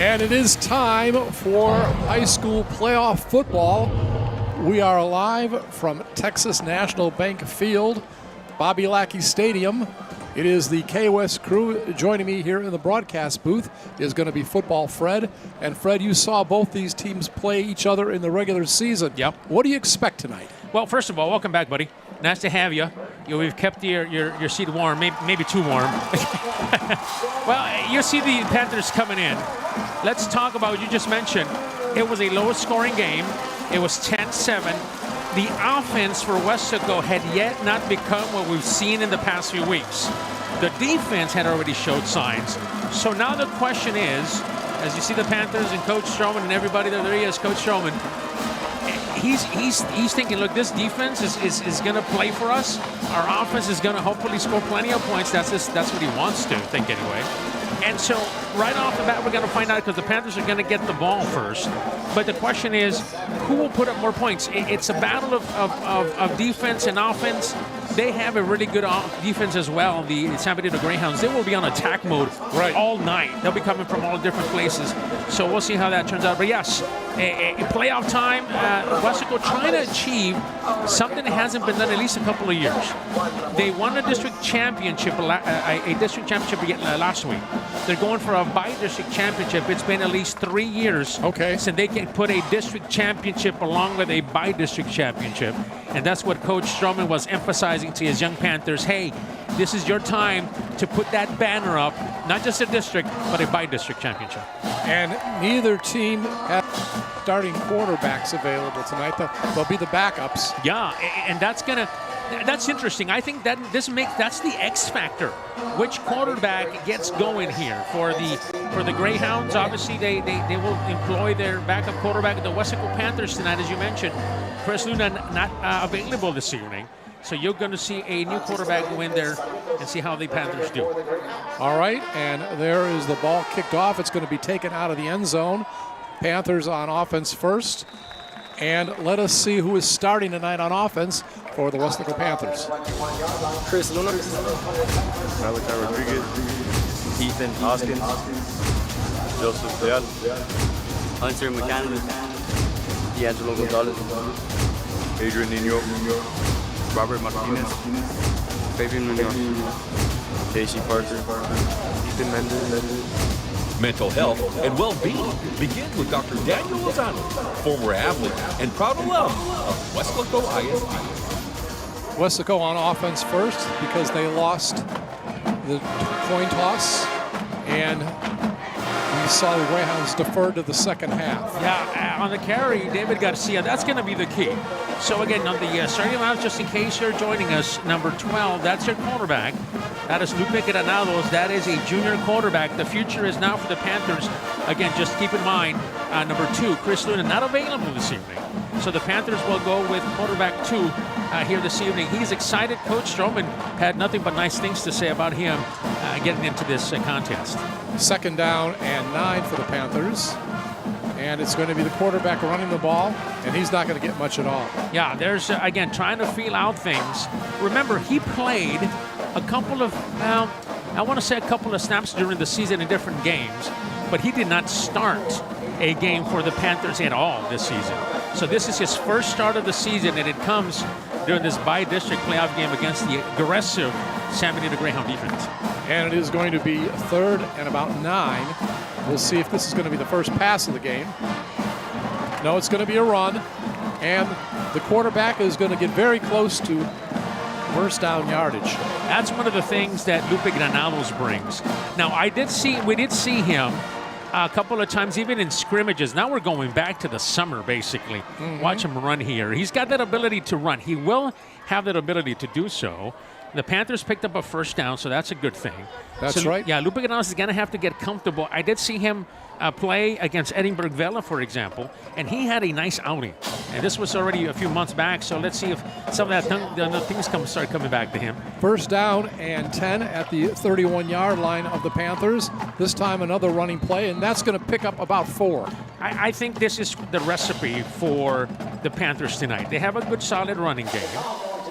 And it is time for high school playoff football. We are live from Texas National Bank Field, Bobby Lackey Stadium. It is the KWES crew. Joining me here in the broadcast booth is going to be Football Fred. And Fred, you saw both these teams play each other in the regular season. Yep. What do you expect tonight? Well, first of all, welcome back, buddy. Nice to have you. We've kept your seat warm, maybe too warm. Well, you see the Panthers coming in. Let's talk about what you just mentioned. It was a low-scoring game. It was 10-7. The offense for Weslaco had yet not become what we've seen in the past few weeks. The defense had already showed signs. So now the question is, as you see the Panthers and Coach Stroman and everybody there he is, Coach Stroman, he's thinking, look, this defense is going to play for us. Our offense is going to hopefully score plenty of points. That's what he wants to think anyway. And so right off the bat, we're going to find out because the Panthers are going to get the ball first. But the question is, who will put up more points? It's a battle of defense and offense. They have a really good defense as well, the San Benito Greyhounds. They will be on attack mode all night. They'll be coming from all different places. So we'll see how that turns out. But yes, a playoff time, Weslaco trying to achieve something that hasn't been done at least a couple of years. They won a district championship, last week. They're going for a bi-district championship. It's been at least 3 years since they can put a district championship along with a bi-district championship. And that's what Coach Stroman was emphasizing to his young Panthers. Hey, this is your time to put that banner up, not just a district, but a bi-district championship. And neither team has starting quarterbacks available tonight. They'll be the backups. Yeah, and that's interesting. I think that that's the X factor. Which quarterback gets going here for the Greyhounds? Obviously, they will employ their backup quarterback. The Weslaco Panthers tonight, as you mentioned, Chris Luna not available this evening. So you're going to see a new quarterback go in there and see how the Panthers do. All right, and there is the ball kicked off. It's going to be taken out of the end zone. Panthers on offense first. And let us see who is starting tonight on offense for the Weslaco Panthers. Chris Luna, Malachi Rodriguez, Ethan Hoskins, Joseph Leal, Hunter McCann, D'Angelo Gonzalez, Adrian Nino, Robert Martinez, Fabian Munoz, Casey Parker, Ethan Mendez. Mental health and well-being begins with Dr. Daniel Lozano, former athlete and proud alum of Weslaco ISD. Weslaco on offense first because they lost the coin toss, and we saw the Greyhounds defer to the second half. Yeah, on the carry, David Garcia, that's going to be the key. So again, on the starting lineup, just in case you're joining us, number 12, that's your quarterback. That is Lupe Granados. That is a junior quarterback. The future is now for the Panthers. Again, just keep in mind, number 2, Chris Luna, not available this evening. So the Panthers will go with quarterback 2 here this evening. He's excited. Coach Stroman had nothing but nice things to say about him getting into this contest. Second down and 9 for the Panthers. And it's going to be the quarterback running the ball, and he's not going to get much at all. Yeah, there's, again, trying to feel out things. Remember, he played a couple of, I want to say a couple of snaps during the season in different games, but he did not start a game for the Panthers at all this season. So this is his first start of the season, and it comes during this bi-district playoff game against the aggressive San Benito Greyhound defense. And it is going to be 3rd and about 9. We'll see if this is going to be the first pass of the game. No, it's going to be a run. And the quarterback is going to get very close to first down yardage. That's one of the things that Lupe Granados brings. Now, we did see him a couple of times, even in scrimmages. Now we're going back to the summer, basically. Watch him run here. He's got that ability to run. He will have that ability to do so. The Panthers picked up a first down, so that's a good thing. That's right. Yeah, Lupe Granados is going to have to get comfortable. I did see him play against Edinburgh Vela, for example, and he had a nice outing. And this was already a few months back, so let's see if some of that things start coming back to him. First down and 10 at the 31-yard line of the Panthers. This time another running play, and that's going to pick up about 4. I think this is the recipe for the Panthers tonight. They have a good, solid running game.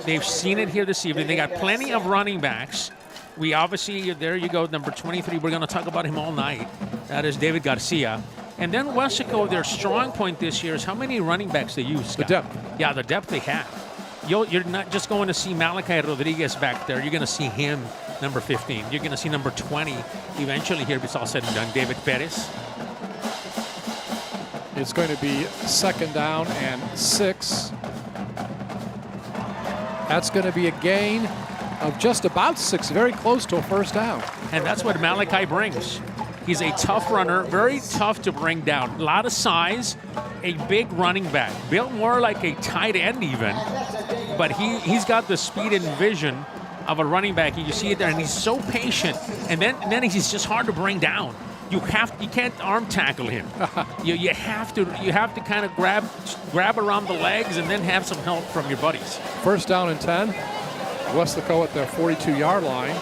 They've seen it here this evening. They got plenty of running backs. We obviously, there you go, number 23. We're going to talk about him all night. That is David Garcia. And then Weslaco, their strong point this year is how many running backs they use, Scott. The depth. Yeah, the depth they have. You're not just going to see Malachi Rodriguez back there. You're going to see him, number 15. You're going to see number 20 eventually here, if it's all said and done, David Perez. It's going to be second down and 6. That's going to be a gain of just about 6, very close to a first down. And that's what Malachi brings. He's a tough runner, very tough to bring down. A lot of size, a big running back, built more like a tight end even, but he's got the speed and vision of a running back. You see it there, and he's so patient. And then he's just hard to bring down. You can't arm tackle him. you have to kind of grab around the legs and then have some help from your buddies. First down and 10. Weslaco at their 42-yard line.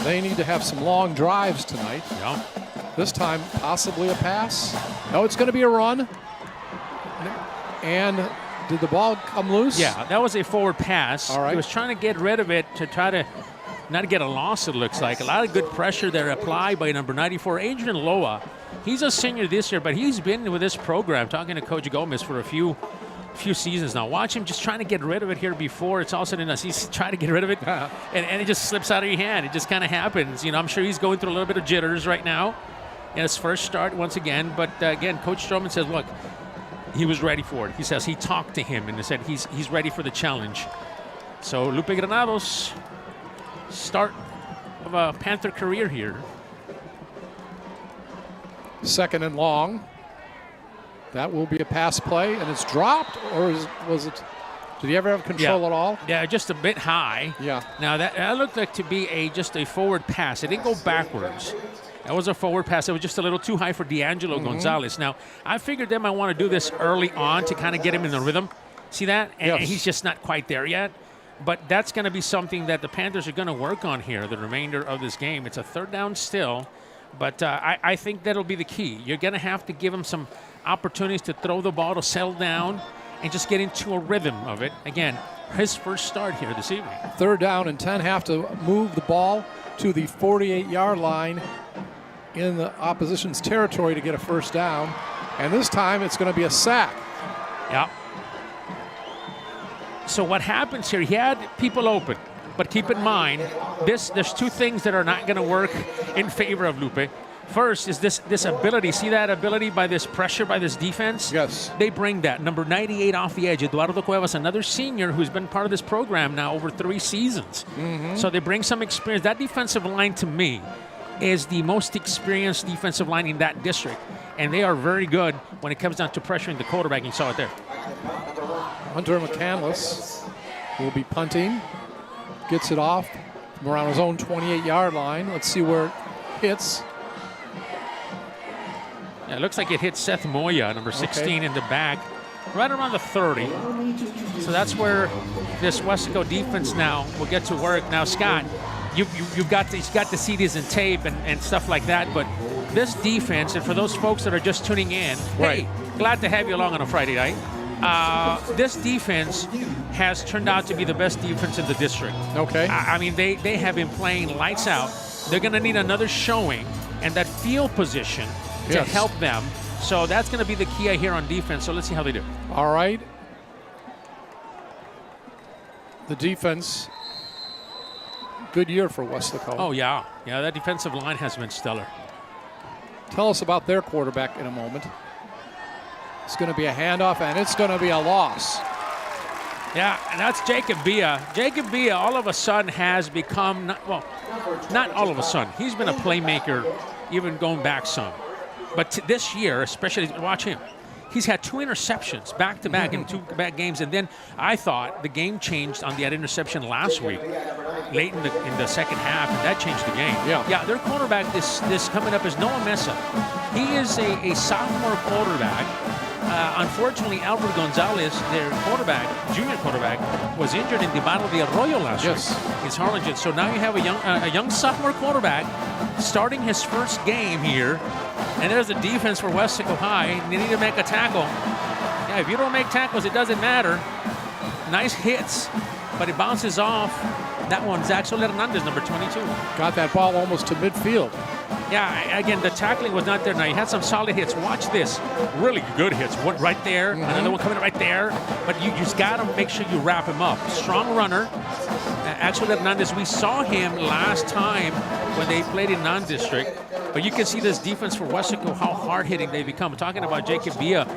They need to have some long drives tonight. Yeah. This time, possibly a pass. No, it's going to be a run. And did the ball come loose? Yeah, that was a forward pass. All right. He was trying to get rid of it to try to not get a loss, it looks like. A lot of good pressure there applied by number 94, Adrian Loa. He's a senior this year, but he's been with this program, talking to Coach Gomez for a few seasons now. Watch him just trying to get rid of it here before it's all said and done. He's trying to get rid of it, and it just slips out of your hand. It just kind of happens. I'm sure he's going through a little bit of jitters right now in his first start once again. But again, Coach Stroman says, look, he was ready for it. He says he talked to him and he said he's ready for the challenge. So Lupe Granados, start of a Panther career here. Second and long. That will be a pass play, and it's dropped, or was it? Did he ever have control at all? Yeah, just a bit high. Yeah. Now that looked like to be just a forward pass. It didn't go backwards. That was a forward pass. It was just a little too high for D'Angelo Gonzalez. Now, I figured they might want to do this early on to kind of get him in the rhythm. See that? And he's just not quite there yet. But that's going to be something that the Panthers are going to work on here the remainder of this game. It's a third down still, but I think that'll be the key. You're going to have to give him some opportunities to throw the ball, to settle down, and just get into a rhythm of it. Again, his first start here this evening. Third down and 10, have to move the ball to the 48-yard line in the opposition's territory to get a first down. And this time it's going to be a sack. Yeah. So what happens here, he had people open, but keep in mind, there's two things that are not going to work in favor of Lupe. First is this ability. See that ability by this pressure, by this defense? Yes. They bring that. Number 98 off the edge, Eduardo Cuevas, another senior who's been part of this program now over 3 seasons. So they bring some experience. That defensive line, to me, is the most experienced defensive line in that district. And they are very good when it comes down to pressuring the quarterback. You saw it there. Hunter McCandless will be punting. Gets it off from around his own 28-yard line. Let's see where it hits. Yeah, it looks like it hit Seth Moya, number 16, in the back, right around the 30. So that's where this Weslaco defense now will get to work. Now, Scott, you've got to see this in tape and stuff like that, but this defense, and for those folks that are just tuning in, hey, glad to have you along on a Friday night. This defense has turned out to be the best defense in the district. Okay. I mean, they have been playing lights out. They're going to need another showing and that field position to help them. So that's going to be the key here on defense. So let's see how they do. All right. The defense, good year for Weslaco. Oh, yeah. Yeah, that defensive line has been stellar. Tell us about their quarterback in a moment. It's going to be a handoff, and it's going to be a loss. Yeah, and that's Jacob Villa. Jacob Villa all of a sudden has become, not all of a sudden. He's been a playmaker even going back some. But this year, especially, watch him. He's had 2 interceptions back-to-back in 2 back games, and then I thought the game changed on that interception last week, late in the second half, and that changed the game. Yeah. Their quarterback this coming up is Noah Mesa. He is a sophomore quarterback. Unfortunately, Albert Gonzalez, their quarterback, junior quarterback, was injured in the Battle of the Arroyo last week. It's Harlingen. So now you have a young sophomore quarterback starting his first game here. And there's the defense for Weslaco High. They need to make a tackle. Yeah, if you don't make tackles, it doesn't matter. Nice hits, but it bounces off. That one, Zaxel Hernandez, number 22. Got that ball almost to midfield. Yeah, again, the tackling was not there. Now, he had some solid hits. Watch this. Really good hits. One right there, another one coming right there. But you just got to make sure you wrap him up. Strong runner. Axel Hernandez, we saw him last time when they played in non-district. But you can see this defense for Weslaco, how hard-hitting they become. We're talking about Jacob Villa.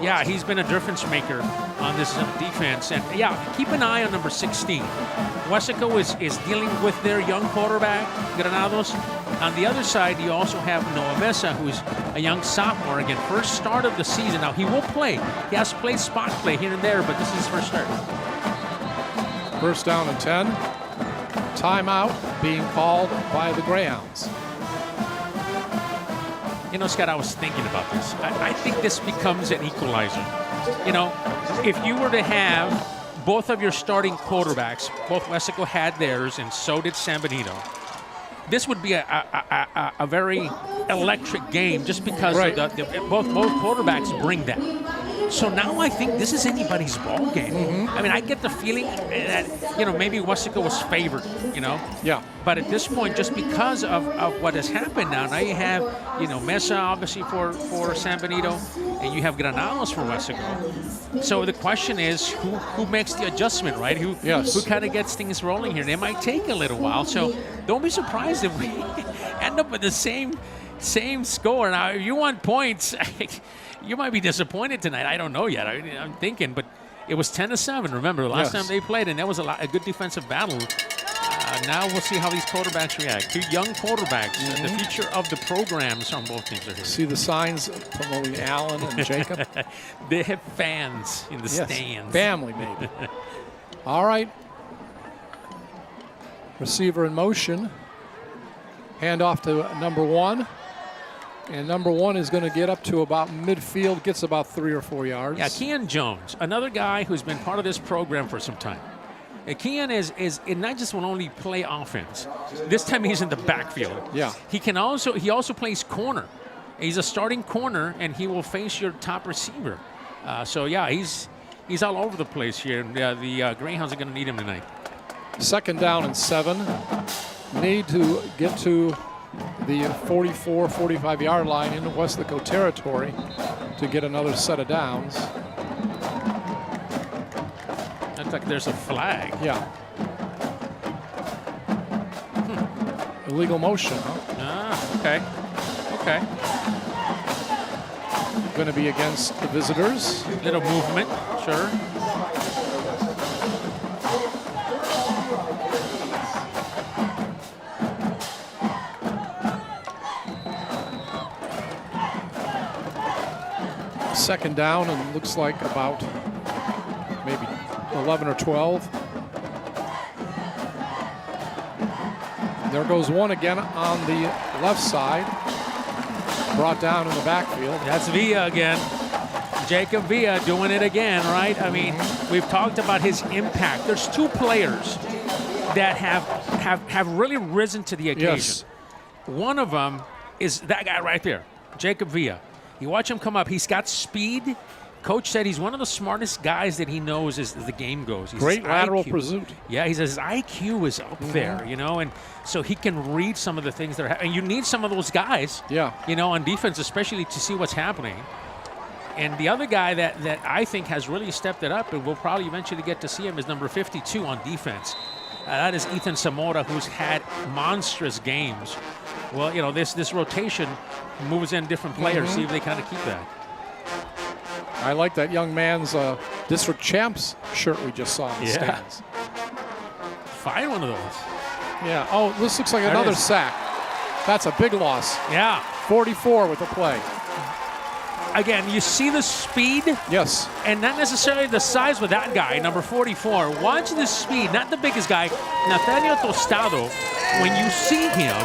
Yeah, he's been a difference maker on this defense. And, yeah, keep an eye on number 16. Weslaco is dealing with their young quarterback, Granados. On the other side, you also have Noah Mesa, who's a young sophomore. Again, first start of the season. Now, he will play. He has played spot play here and there, but this is his first start. First down and 10. Timeout being called by the Greyhounds. You know, Scott, I was thinking about this. I think this becomes an equalizer. You know, if you were to have both of your starting quarterbacks, both Weslaco had theirs, and so did San Benito, this would be a very electric game just because of both quarterbacks bring that. So now I think this is anybody's ball game. I mean, I get the feeling that, you know, maybe Weslaco was favored, you know. Yeah. But at this point, just because of what has happened now you have, you know, Mesa obviously for San Benito, and you have Granados for Weslaco. So the question is, who makes the adjustment, right? Who kind of gets things rolling here? They might take a little while. So don't be surprised if we end up with the same score. Now, if you want points, you might be disappointed tonight. I don't know yet. I'm thinking, but it was 10-7. Remember, last time they played, and that was a good defensive battle. Now we'll see how these quarterbacks react. 2 young quarterbacks. The future of the programs on both teams are here. See the signs promoting Allen and Jacob? They have fans in the stands. Family, maybe. All right. Receiver in motion. Hand off to number 1. And number 1 is going to get up to about midfield, gets about 3 or 4 yards. Yeah, Kean Jones, another guy who's been part of this program for some time. And Kean is not just will only play offense. This time he's in the backfield. Yeah. He also plays corner. He's a starting corner, and he will face your top receiver. So yeah, he's all over the place here. And the Greyhounds are going to need him tonight. Second down and 7. Need to get to the 44, 45-yard line in Weslaco territory to get another set of downs. Looks like there's a flag. Yeah. Illegal motion, huh? Okay. Going to be against the visitors. Little movement, sure. Second down, and looks like about maybe 11 or 12. There goes one again on the left side. Brought down in the backfield. That's Villa again. Jacob Villa doing it again, right? I mean, we've talked about his impact. There's 2 players that have really risen to the occasion. Yes. One of them is that guy right there, Jacob Villa. You watch him come up. He's got speed. Coach said he's one of the smartest guys that he knows as the game goes. Great lateral pursuit. Yeah, he says his IQ is up there, you know, and so he can read some of the things that are happening. And you need some of those guys, you know, on defense, especially to see what's happening. And the other guy that I think has really stepped it up, and we'll probably eventually get to see him, is number 52 on defense. That is Ethan Zamora, who's had monstrous games. Well, you know, this rotation moves in different players, see if they kind of keep that. I like that young man's district champs shirt we just saw in the stands. Find one of those. Yeah. Oh, this looks like another sack. That's a big loss. Yeah. 44 with the play. again, you see the speed Yes. and not necessarily the size with that guy, number 44. Watch the speed, not the biggest guy. Nathaniel Tostado, when you see him,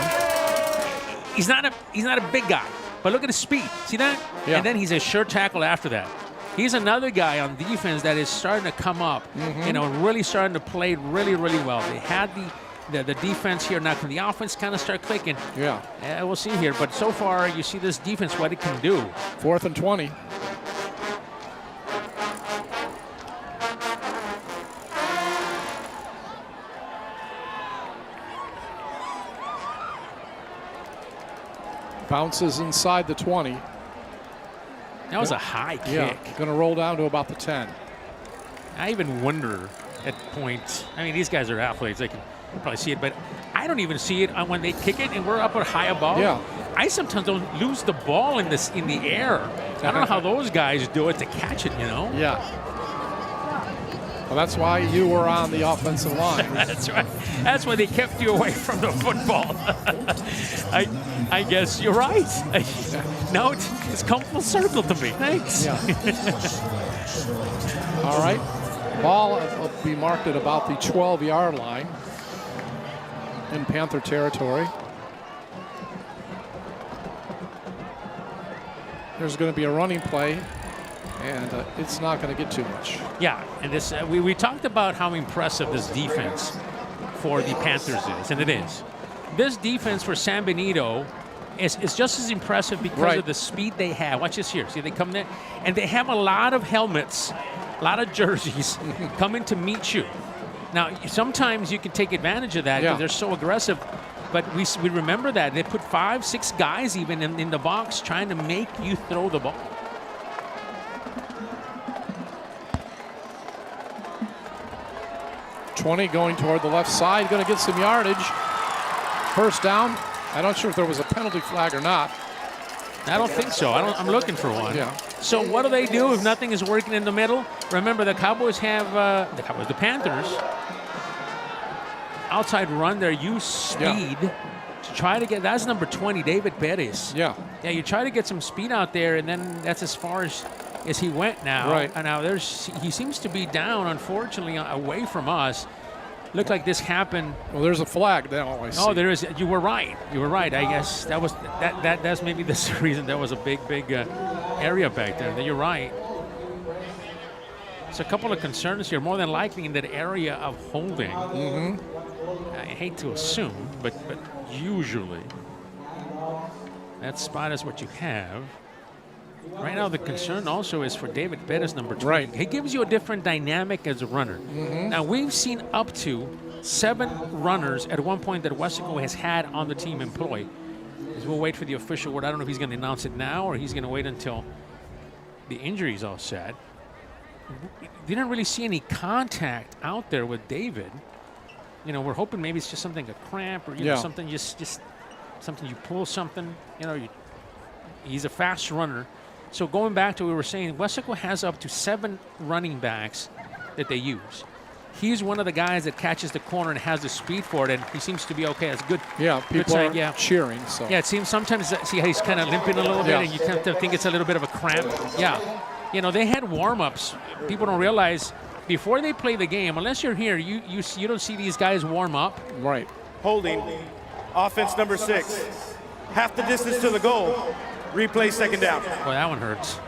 he's not a big guy, but look at his speed. See that? Yeah. And then he's a sure tackle after that. He's another guy on defense that is starting to come up, really starting to play really, really well. They had the defense here. Now, can the offense kind of start clicking? Yeah. We'll see here. But so far, you see this defense, what it can do. 4th and 20. Bounces inside the 20. That was a high kick. Yeah, going to roll down to about the 10. I even wonder at points. I mean, these guys are athletes. They can probably see it, but I don't even see it when they kick it and we're up at high above. Yeah. I sometimes don't lose the ball in the air. I don't know how those guys do it to catch it, Yeah. Well, that's why you were on the offensive line. That's right. That's why they kept you away from the football. I guess you're right. Now it's come full circle to me. Thanks. Yeah. All right. Ball will be marked at about the 12-yard line in Panther territory. There's going to be a running play, and it's not going to get too much. Yeah, and this we talked about how impressive this defense for the Panthers is, and it is. This defense for San Benito is just as impressive because of the speed they have. Watch this here. See, they come there, and they have a lot of helmets, a lot of jerseys coming to meet you. Now, sometimes you can take advantage of that because they're so aggressive, but we remember that. They put 5, 6 guys even in the box trying to make you throw the ball. $20 going toward the left side, going to get some yardage. First down. I'm not sure if there was a penalty flag or not. I don't think so. I'm looking for one. Yeah. So what do they do if nothing is working in the middle? Remember, the Cowboys have the Panthers outside run. They use speed to try to get. That's number 20, David Perez. Yeah. Yeah. You try to get some speed out there, and then that's as far as he went now. Right. And now he seems to be down, unfortunately, away from us. Looked like this happened. Well, there's a flag now. I see. Oh, there is. You were right. You were right. I guess that's maybe the reason there was a big area back there. You're right. It's a couple of concerns here. More than likely in that area of holding. I hate to assume, but usually that spot is what you have. Right now, the concern also is for David Perez, number 20. Right. He gives you a different dynamic as a runner. Now, we've seen up to 7 runners at one point that Weslaco has had on the team employed. As we'll wait for the official word. I don't know if he's going to announce it now or he's going to wait until the injury's all set. Didn't really see any contact out there with David. We're hoping maybe it's just something, a cramp or something, just something you pull something. He's a fast runner. So going back to what we were saying, Weslaco has up to 7 running backs that they use. He's one of the guys that catches the corner and has the speed for it, and he seems to be okay. That's good. Yeah, people are cheering. So. Yeah, it seems sometimes, see how he's kind of limping a little bit, and you tend to think it's a little bit of a cramp. Yeah. They had warm-ups. People don't realize before they play the game, unless you're here, you don't see these guys warm up. Right. Holding. Offense number 6. Half the distance to the goal. Replay second down. Boy, that one hurts.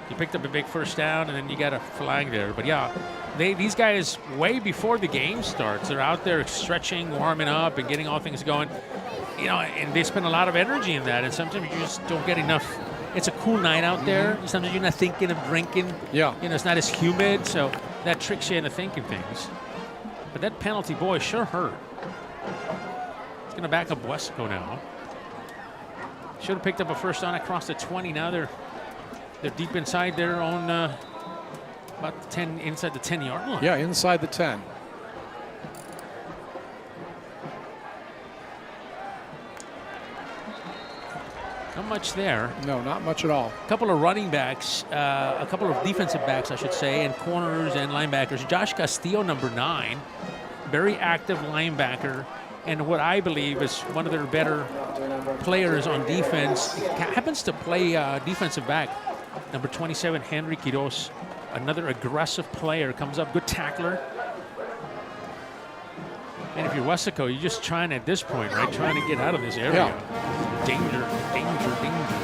You picked up a big first down, and then you got a flag there. But, yeah, these guys, way before the game starts, they're out there stretching, warming up, and getting all things going. And they spend a lot of energy in that, and sometimes you just don't get enough. It's a cool night out there. Sometimes you're not thinking of drinking. Yeah. It's not as humid, so that tricks you into thinking things. But that penalty, boy, sure hurt. It's going to back up Weslaco now. Should have picked up a first down across the 20. Now they're deep inside their own, about 10 inside the 10-yard line. Yeah, inside the 10. Not much there. No, not much at all. A couple of running backs, a couple of defensive backs, I should say, and corners and linebackers. Josh Castillo, number 9, very active linebacker. and what I believe is one of their better players on defense. He happens to play defensive back. Number 27, Henry Quiroz, another aggressive player, comes up, good tackler. And if you're Weslaco, you're just trying at this point, right? Trying to get out of this area. Yeah. Danger, danger, danger.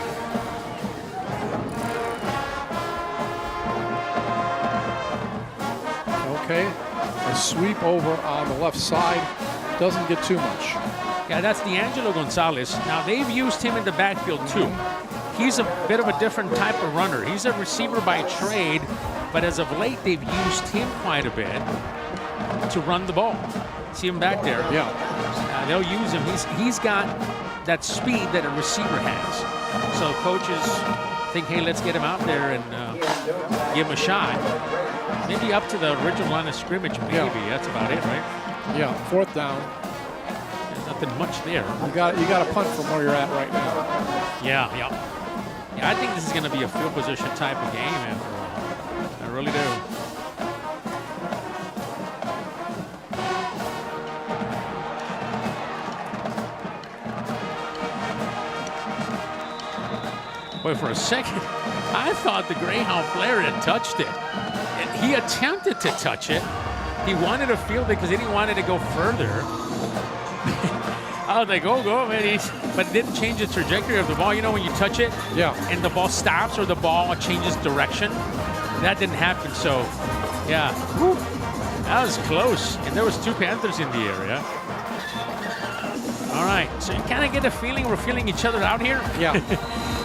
Okay, a sweep over on the left side. Doesn't get too much. Yeah, that's D'Angelo Gonzalez. Now, they've used him in the backfield, too. He's a bit of a different type of runner. He's a receiver by trade, but as of late, they've used him quite a bit to run the ball. See him back there. Yeah. They'll use him. He's got that speed that a receiver has. So coaches think, hey, let's get him out there and give him a shot. Maybe up to the original line of scrimmage, maybe. Yeah. That's about it, right? Yeah, 4th down. There's nothing much there. You got to punt from where you're at right now. Yeah. I think this is going to be a field position type of game after all. I really do. Boy, for a second, I thought the Greyhound player had touched it. And he attempted to touch it. He wanted to field it because he didn't want it to go further. I was like, go, man. But it didn't change the trajectory of the ball. You know, when you touch it and the ball stops or the ball changes direction? That didn't happen. So, yeah, whew, that was close. And there was 2 Panthers in the area. All right, so you kind of get a feeling we're feeling each other out here. Yeah.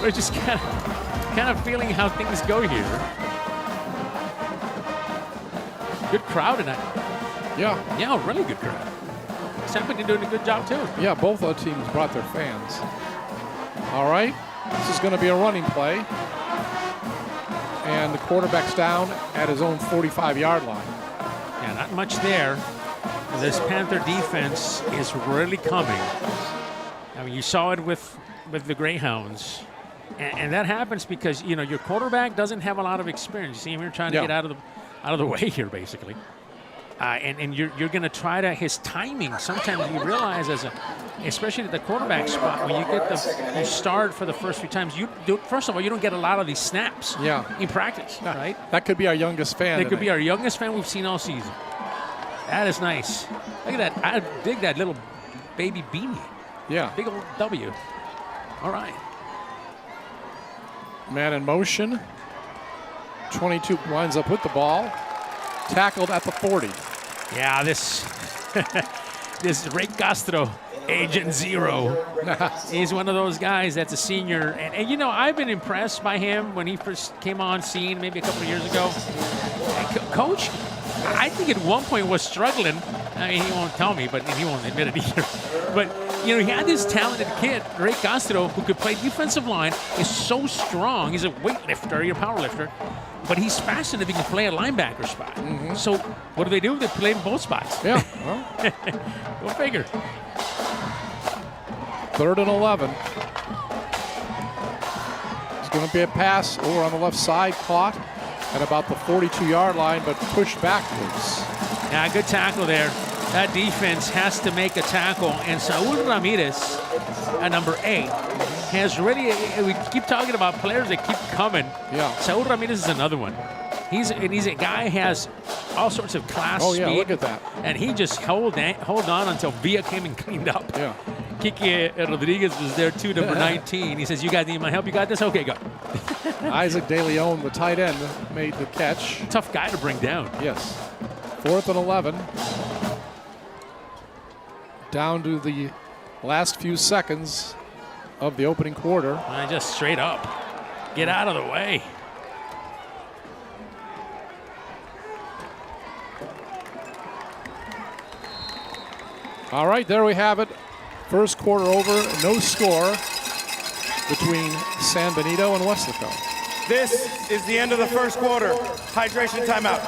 We're just kind of feeling how things go here. Good crowd tonight. Yeah, really good crowd. Sampling doing a good job too. Yeah, both of the teams brought their fans. All right, this is going to be a running play. And the quarterback's down at his own 45-yard line. Yeah, not much there. This Panther defense is really coming. I mean, you saw it with the Greyhounds. And that happens because, you know, your quarterback doesn't have a lot of experience. You see him here trying to get out of the way here, basically. And you're going to try to, his timing, sometimes you realize especially at the quarterback spot, when you start for the first few times, first of all, you don't get a lot of these snaps in practice, right? That could be our youngest fan. That could be our youngest fan we've seen all season. That is nice. Look at that. I dig that little baby beanie. Yeah. Big old W. All right. Man in motion. 22 lines up with the ball. Tackled at the 40. Yeah, this is Ray Castro, Agent Zero. He's one of those guys that's a senior. And, you know, I've been impressed by him when he first came on scene maybe a couple of years ago. Coach, I think at one point was struggling. I mean, he won't tell me, but he won't admit it either. But, you know, he had this talented kid, Ray Castro, who could play defensive line, is so strong. He's a weightlifter, he's a power lifter. But he's fast enough he can play a linebacker spot. Mm-hmm. So what do? They play in both spots. Yeah. Go figure. 3rd and 11. It's going to be a pass over on the left side, caught at about the 42-yard line, but pushed backwards. Yeah, good tackle there. That defense has to make a tackle. And Saul Ramirez, at number 8, has really, we keep talking about players that keep coming. Yeah. Saul Ramirez is another one. He's a guy who has all sorts of class speed. Oh, yeah, look at that. And he just held on until Villa came and cleaned up. Yeah. Kike Rodriguez was there too, number 19. He says, you guys need my help? You got this? Okay, go. Isaac De Leon, the tight end, made the catch. Tough guy to bring down. Yes. 4th and 11. Down to the last few seconds of the opening quarter. Just straight up. Get out of the way. All right, there we have it. First quarter over, no score between San Benito and Weslaco. This is the end of the first quarter. Hydration timeout.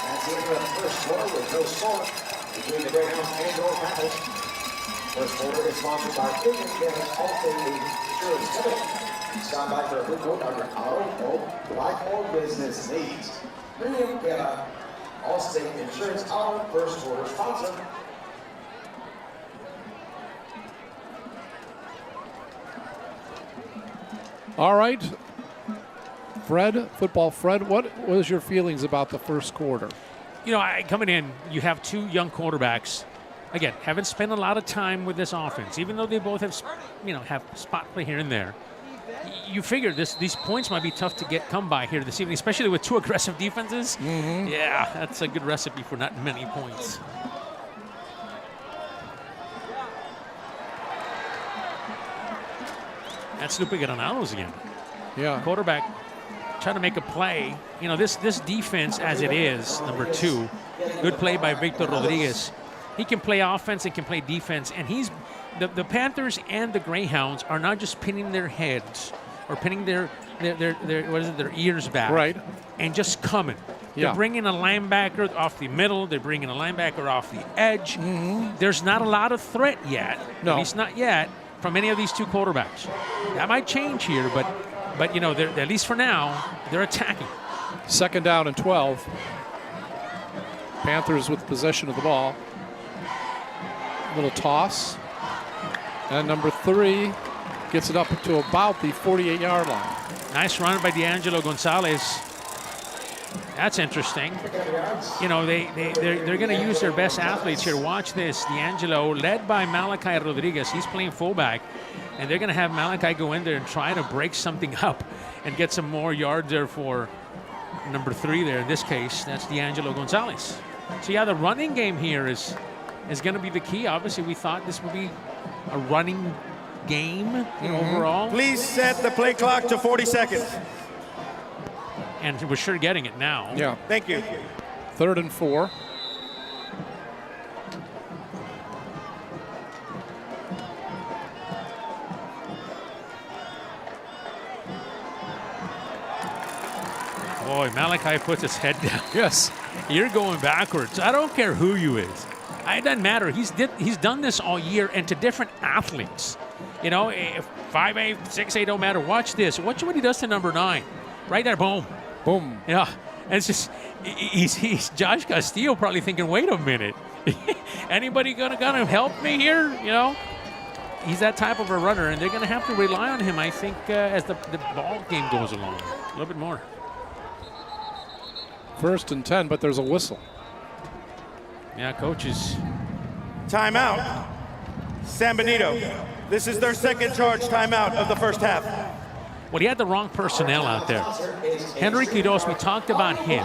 That's the end of the first quarter with no score between the Greyhounds and North Panthers. First quarter is sponsored by Freedom Cares, Allstate Insurance Company. Stop by for a good quote on your auto, home, life, or business needs. Freedom Care, Allstate Insurance Auto first quarter sponsor. All right. Fred, Football Fred, what was your feelings about the first quarter? You know, coming in, you have two young quarterbacks. Again, haven't spent a lot of time with this offense, even though they both have, have spot play here and there. You figure these points might be tough to come by here this evening, especially with two aggressive defenses. Mm-hmm. Yeah, that's a good recipe for not many points. That's Lupe Granados again. Yeah. Quarterback trying to make a play. You know, this defense as it is, number 2, good play by Victor Rodriguez. He can play offense and can play defense, and the Panthers and the Greyhounds are not just pinning their heads or pinning their ears back, right, and just coming. Yeah. They're bringing a linebacker off the middle. They're bringing a linebacker off the edge. Mm-hmm. There's not a lot of threat yet. No. At least not yet from any of these two quarterbacks. That might change here, but you know, at least for now, they're attacking. 2nd down and 12. Panthers with possession of the ball. Little toss. And number 3 gets it up to about the 48-yard line. Nice run by D'Angelo Gonzalez. That's interesting. You know, they're going to use their best athletes here. Watch this. D'Angelo, led by Malachi Rodriguez. He's playing fullback. And they're going to have Malachi go in there and try to break something up and get some more yards there for number 3 there. In this case, that's D'Angelo Gonzalez. So, yeah, the running game here is going to be the key. Obviously, we thought this would be a running game overall. Please set the play clock to 40 seconds. And we're sure getting it now. Yeah. Thank you. 3rd and 4. Boy, Malachi puts his head down. Yes. You're going backwards. I don't care who you is. It doesn't matter. He's done this all year and to different athletes. You know, 5'8", 6'8", don't matter. Watch this. Watch what he does to number 9. Right there, boom. Boom. Yeah. And it's just, he's Josh Castillo probably thinking, wait a minute. Anybody gonna help me here? You know? He's that type of a runner, and they're going to have to rely on him, I think, as the ball game goes along. A little bit more. 1st and 10, but there's a whistle. Yeah, coaches. Timeout. San Benito. This is their 2nd charge timeout of the first half. Well, he had the wrong personnel out there. Henry Quiroz, we talked about him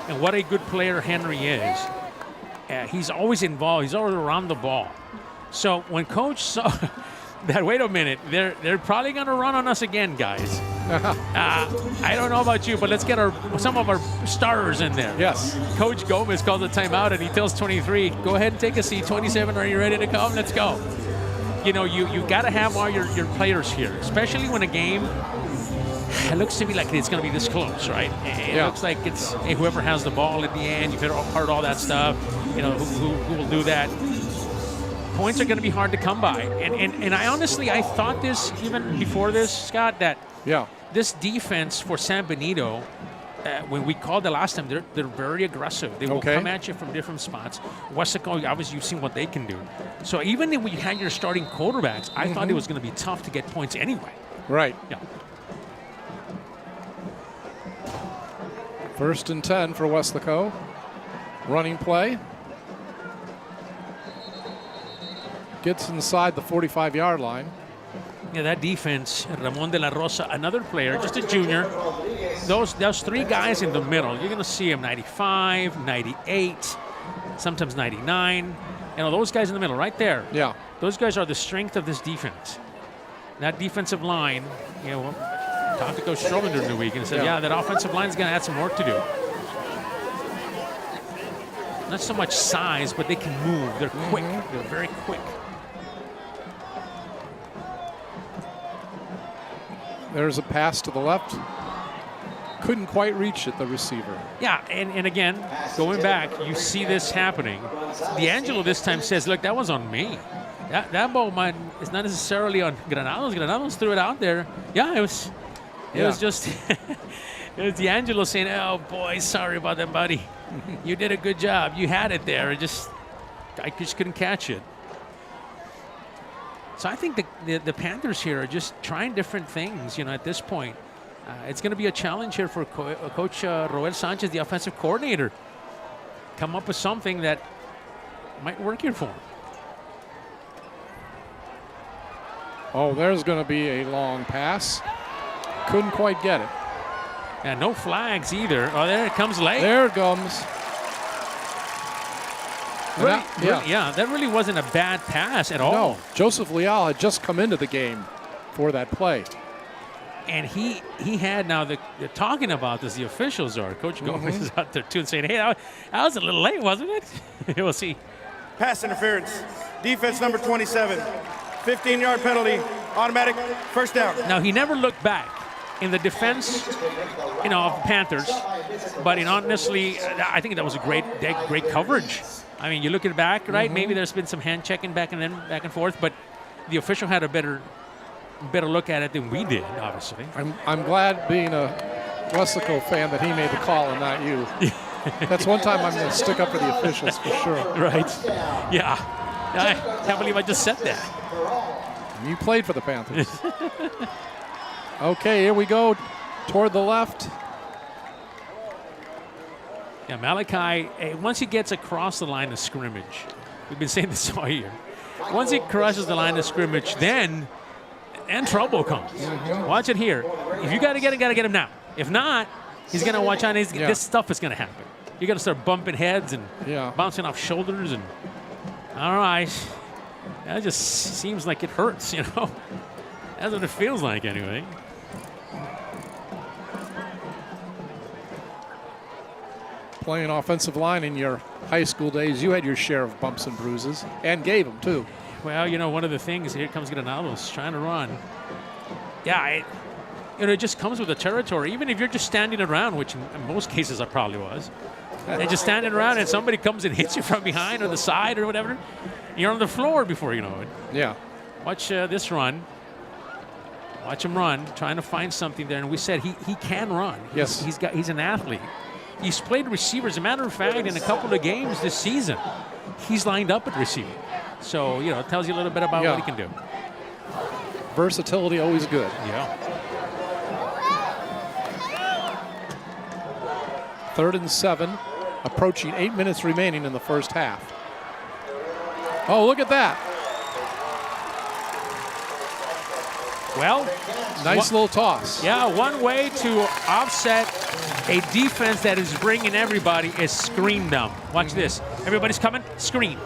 and what a good player Henry is. He's always involved. He's always around the ball. So when coach saw that, wait a minute, they're probably going to run on us again, guys. I don't know about you, but let's get some of our starters in there. Yes. Coach Gomez calls a timeout, and he tells 23, go ahead and take a seat. 27, are you ready to come? Let's go. You know, you got to have all your players here, especially when a game, it looks to me like it's going to be this close, right? It looks like it's whoever has the ball at the end. You've heard all that stuff. You know, who will do that. Points are going to be hard to come by. And I honestly, I thought this even before this, Scott, that this defense for San Benito, when we called the last time, they're very aggressive. They will come at you from different spots. Weslaco, obviously, you've seen what they can do. So even if you had your starting quarterbacks, I thought it was going to be tough to get points anyway. Right. Yeah. 1st and 10 for Weslaco. Running play. Gets inside the 45-yard line. Yeah, that defense, Ramon de la Rosa, another player, just a junior. Those 3 guys in the middle, you're going to see them 95, 98, sometimes 99. You know, those guys in the middle right there. Yeah. Those guys are the strength of this defense. That defensive line, you know, talked to Coach Strowman during the week and said, that offensive line is going to have some work to do. Not so much size, but they can move. They're quick. They're very quick. There's a pass to the left. Couldn't quite reach it, the receiver. Yeah, and again, going back, you see this happening. D'Angelo this time says, look, that was on me. That ball is not necessarily on Granados. Granados threw it out there. Yeah, it was just It's D'Angelo saying, "Oh boy, sorry about that, buddy. You did a good job. You had it there. I just couldn't catch it." So I think the Panthers here are just trying different things. At this point, it's going to be a challenge here for Coach Roel Sanchez, the offensive coordinator. Come up with something that might work here for him. Oh, there's going to be a long pass. Couldn't quite get it. And no flags either. Oh, there it comes late. There it comes. That really wasn't a bad pass at all. No, Joseph Leal had just come into the game for that play. And he had, now they're talking about this, the officials are. Coach Gomez is out there too and saying, hey, that was a little late, wasn't it? We'll see. Pass interference. Defense number 27. 15-yard penalty. Automatic first down. Now, he never looked back in the defense, of the Panthers. But honestly, I think that was a great coverage. I mean, you look at it back, right? Maybe there's been some hand checking back and forth, but the official had a better look at it than we did, obviously. I'm glad, being a Weslaco fan, that he made the call and not you. That's one time I'm going to stick up for the officials for sure. Right. Yeah. I can't believe I just said that. You played for the Panthers. Okay, here we go toward the left. Yeah, Malachi, once he gets across the line of scrimmage, we've been saying this all year. Once he crosses the line of scrimmage, then trouble comes. Watch it here. If you got to get him now. If not, he's going to watch on. This stuff is going to happen. You got to start bumping heads and bouncing off shoulders. And all right, that just seems like it hurts, That's what it feels like anyway. Playing offensive line in your high school days, you had your share of bumps and bruises, and gave them too. Well, one of the things, here comes Granados trying to run. Yeah, it just comes with the territory. Even if you're just standing around, which in most cases I probably was, they're just standing around and somebody comes and hits you from behind or the side or whatever, you're on the floor before you know it. Yeah. Watch this run. Watch him run, trying to find something there. And we said he can run. Yes. He's an athlete. He's played receiver. As a matter of fact, in a couple of games this season, he's lined up at receiver. So, it tells you a little bit about what he can do. Versatility always good. Yeah. 3rd and 7, approaching 8 minutes remaining in the first half. Oh, look at that. Well, nice little toss. Yeah, one way to offset a defense that is bringing everybody is screen them. Watch this. Everybody's coming, screen.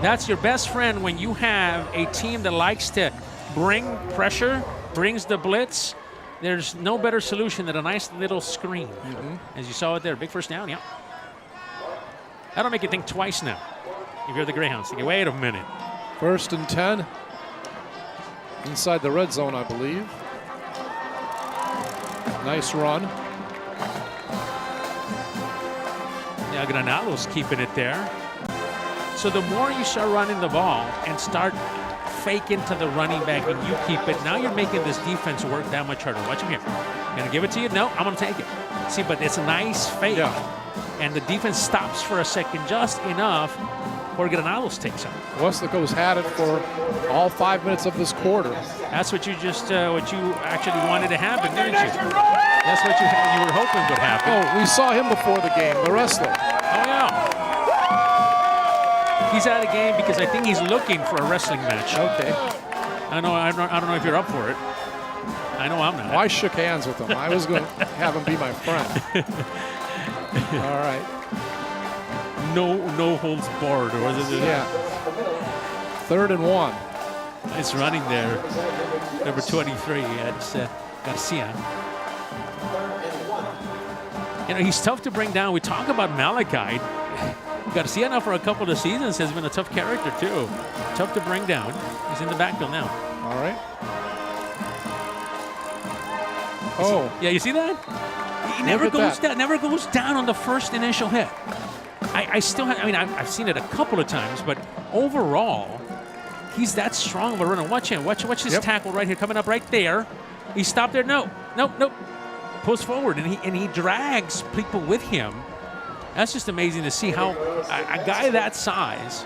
That's your best friend when you have a team that likes to bring pressure, brings the blitz. There's no better solution than a nice little screen. As you saw it there, big first down, yeah. That'll make you think twice now. If you're the Greyhounds, think, wait a minute. 1st and 10. Inside the red zone, I believe. Nice run. Yeah, Granado's keeping it there. So the more you start running the ball and start faking to the running back and you keep it, now you're making this defense work that much harder. Watch him here. Gonna give it to you? No, I'm gonna take it. See, but it's a nice fake. Yeah. And the defense stops for a second just enough where Granados takes him. Weslaco's had it for all 5 minutes of this quarter. That's what you actually wanted to happen, didn't you? That's what you were hoping would happen. Oh, we saw him before the game, the wrestler. Oh, yeah. He's out of the game because I think he's looking for a wrestling match. Okay. I don't know if you're up for it. I know I'm not. Well, I shook hands with him. I was going to have him be my friend. All right. No holds barred, or was it? Yeah. 3rd and 1. Nice running there. Number 23, that's Garcia. He's tough to bring down. We talk about Malachi. Garcia now for a couple of seasons has been a tough character too. Tough to bring down. He's in the backfield now. All right. Oh. Yeah, you see that? He never goes down on the first initial hit. I've seen it a couple of times, but overall, he's that strong of a runner. Watch him. Watch this tackle right here, coming up right there. He stopped there. Nope. pulls forward, and he drags people with him. That's just amazing to see how a guy that size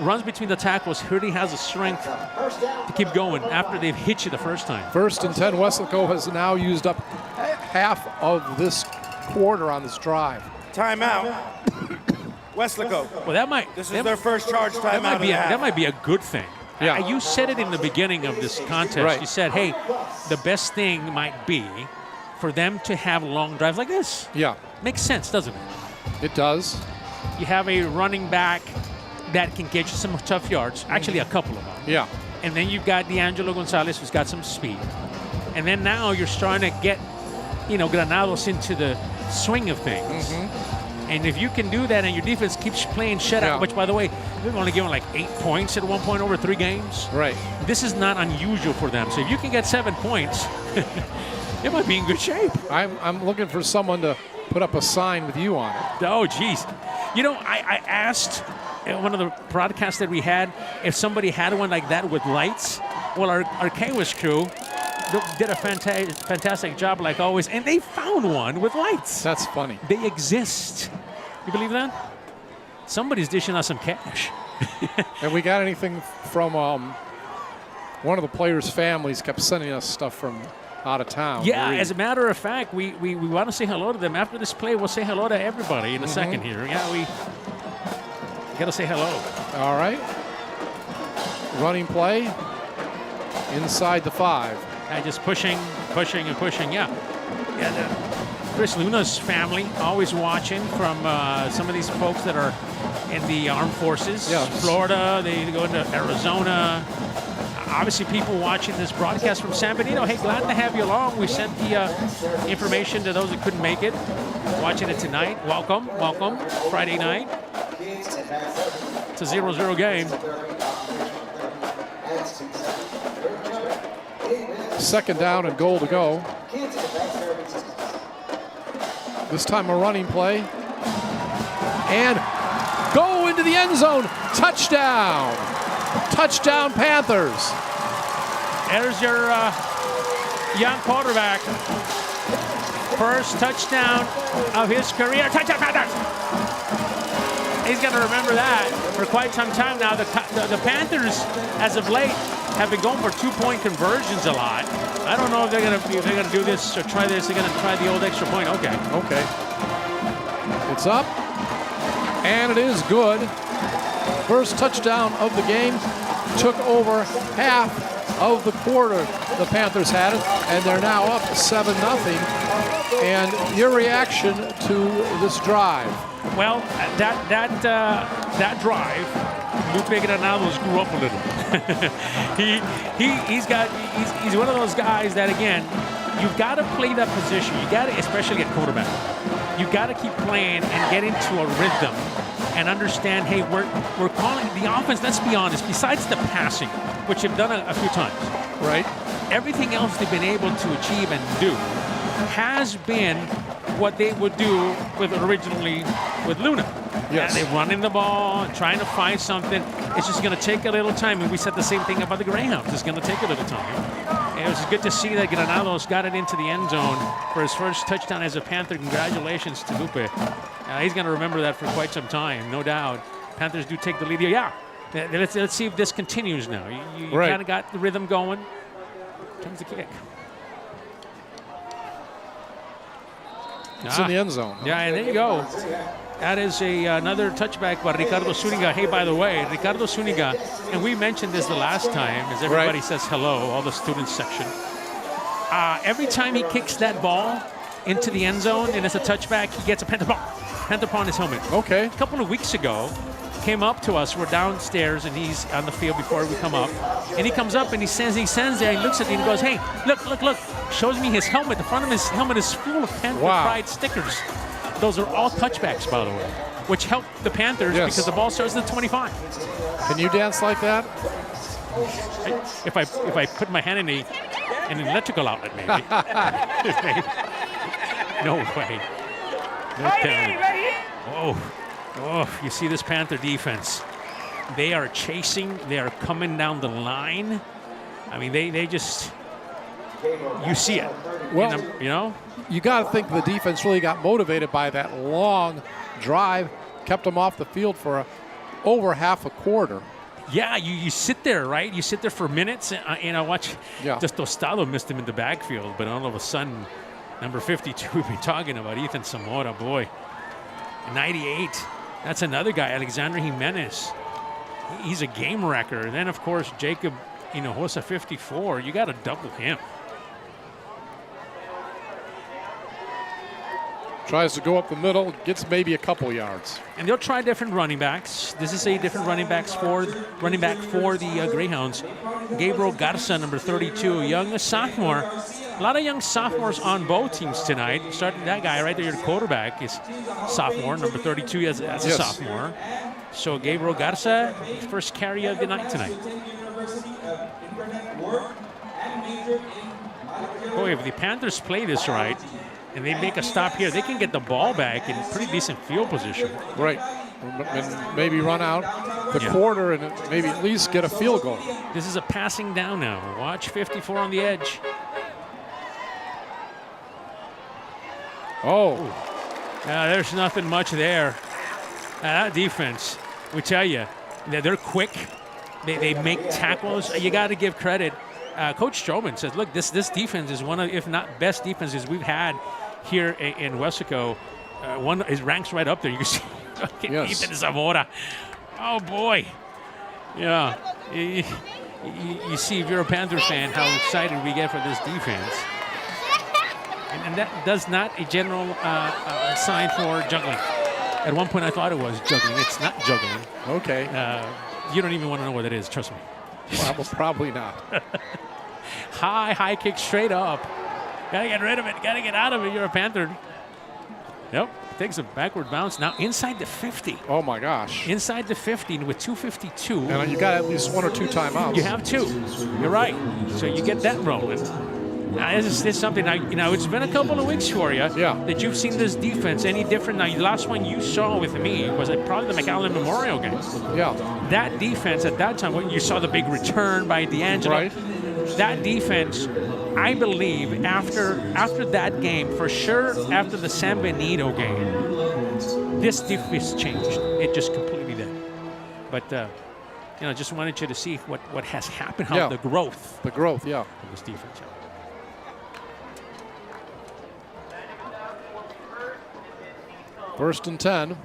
runs between the tackles, really has the strength to keep going after they've hit you the first time. 1st and 10. Weslaco has now used up half of this quarter on this drive. Timeout. Weslaco. Well, that might. This is their first charge timeout. That might be a good thing. Yeah. You said it in the beginning of this contest. Right. You said, hey, the best thing might be for them to have long drives like this. Yeah, Makes sense, doesn't it? it does. You have a running back that can get you some tough yards. Actually, a couple of them. Yeah. And then you've got D'Angelo Gonzalez, who's got some speed. And then now you're starting to get, Granados into the swing of things. And if you can do that and your defense keeps playing shutout, Yeah. which, by the way, they've only given like 8 points at one point over 3 games. Right. This is not unusual for them. So if you can get 7 points, it might be in good shape. I'm looking for someone to put up a sign with you on it. Oh, geez. I asked one of the broadcasts that we had if somebody had one like that with lights. Well, our KWES crew did a fantastic job, like always, and they found one with lights. That's funny. They exist. You believe that? Somebody's dishing us some cash. And we got anything from one of the players' families kept sending us stuff from out of town. Yeah, as a matter of fact, we want to say hello to them. After this play, we'll say hello to everybody in a second here. Yeah, we got to say hello. All right. Running play inside the 5. And just pushing. Yeah. Chris Luna's family always watching from some of these folks that are in the armed forces. Yeah. Florida, they go into Arizona. Obviously, people watching this broadcast from San Benito. Hey, glad to have you along. We sent the information to those that couldn't make it. Watching it tonight. Welcome. Friday night. It's a 0-0 game. 2nd down and goal to go. This time a running play. And go into the end zone. Touchdown. Touchdown, Panthers. There's your young quarterback. First touchdown of his career. Touchdown, Panthers! He's going to remember that for quite some time now. The Panthers, as of late, have been going for 2-point conversions a lot. I don't know if they're going to do this or try this. They're going to try the old extra point. Okay. It's up, and it is good. First touchdown of the game. Took over half of the quarter. The Panthers had it, and they're now up 7-0. And your reaction to this drive? Well, that drive, Lupe Granados grew up a little. he's one of those guys that, again, you've got to play that position. You got to, especially at quarterback, you got to keep playing and get into a rhythm and understand, hey, we're calling the offense. Let's be honest. Besides the passing, which you've done a few times, right? Everything else they've been able to achieve and do has been what they would do originally with Luna. Yes. They're running the ball, trying to find something. It's just going to take a little time. And we said the same thing about the Greyhounds. It's going to take a little time. And it was good to see that Granados got it into the end zone for his first touchdown as a Panther. Congratulations to Lupe. He's going to remember that for quite some time, no doubt. Panthers do take the lead here. Yeah. Let's see if this continues now. You kind of got the rhythm going. Comes the kick. It's in the end zone. Yeah, and there you go. That is another touchback by Ricardo Zuniga. Hey, by the way, Ricardo Zuniga, and we mentioned this the last time, as everybody says hello, all the students section. Every time he kicks that ball into the end zone and it's a touchback, he gets a Panther paw on his helmet. Okay. A couple of weeks ago, came up to us. We're downstairs, and he's on the field before we come up. And he comes up, and he stands there, and looks at me, and goes, hey, look. Shows me his helmet. The front of his helmet is full of Panther Pride stickers. Those are all touchbacks, by the way, which help the Panthers because the ball starts at the 25. Can you dance like that? If I put my hand in an electrical outlet, maybe. No way. No telling. Oh, you see this Panther defense. They are chasing. They are coming down the line. I mean, they just you see it. Well, you know? You got to think the defense really got motivated by that long drive, kept them off the field for over half a quarter. Yeah, you sit there, right? You sit there for minutes, and I watch. Yeah. Just Tostado missed him in the backfield, but all of a sudden, number 52, we've been talking about Ethan Zamora, boy. 98. That's another guy, Alexander Jimenez. He's a game wrecker. And then, of course, Jacob Hinojosa, 54. You got to double him. Tries to go up the middle, gets maybe a couple yards. And they'll try different running backs. This is a different running back for the Greyhounds. Gabriel Garza, number 32, young sophomore. A lot of young sophomores on both teams tonight. Starting that guy right there, your quarterback is sophomore, number 32 as a sophomore. So Gabriel Garza, first carry of the night tonight. Boy, if the Panthers play this right, and they make a stop here, they can get the ball back in pretty decent field position. Right. And maybe run out the quarter and maybe at least get a field goal. This is a passing down now. Watch 54 on the edge. Oh. There's nothing much there. That defense, we tell you, they're quick. They make tackles. You got to give credit. Coach Stroman says, look, this defense is one of, if not best defenses we've had here in Weslaco. One is ranks right up there. You can see Ethan Zamora. Oh, boy. Yeah. You see, if you're a Panther fan, how excited we get for this defense. And that does not a general sign for juggling. At one point, I thought it was juggling. It's not juggling. Okay. You don't even want to know what it is. Trust me. Well, probably not. High kick straight up. Got to get rid of it. Got to get out of it. You're a Panther. Yep. Takes a backward bounce. Now inside the 50. Oh, my gosh. Inside the 50 with 2:52. And you got at least 1 or 2 timeouts. You have 2. You're right. So you get that rolling. Now, this is something, it's been a couple of weeks for you that you've seen this defense any different. Now, the last one you saw with me was probably the McAllen Memorial game. Yeah. That defense at that time, you saw the big return by D'Angelo. Right. That defense, I believe, after that game, for sure, after the San Benito game, this defense changed. It just completely did. But, just wanted you to see what has happened, the growth. The growth, of this defense. First and 10.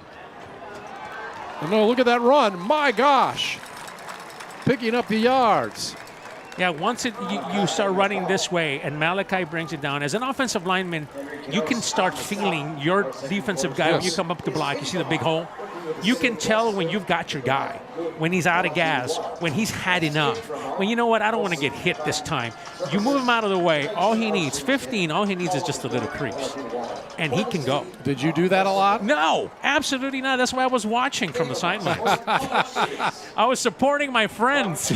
And no, look at that run. My gosh. Picking up the yards. Yeah, once you start running this way and Malachi brings it down, as an offensive lineman, you can start feeling your defensive guy when you come up to block. You see the big hole? You can tell when you've got your guy, when he's out of gas, when he's had enough. When you know what, I don't want to get hit this time. You move him out of the way. All he needs is just a little crease. And he can go. Did you do that a lot? No, absolutely not. That's why I was watching from the sidelines. I was supporting my friends.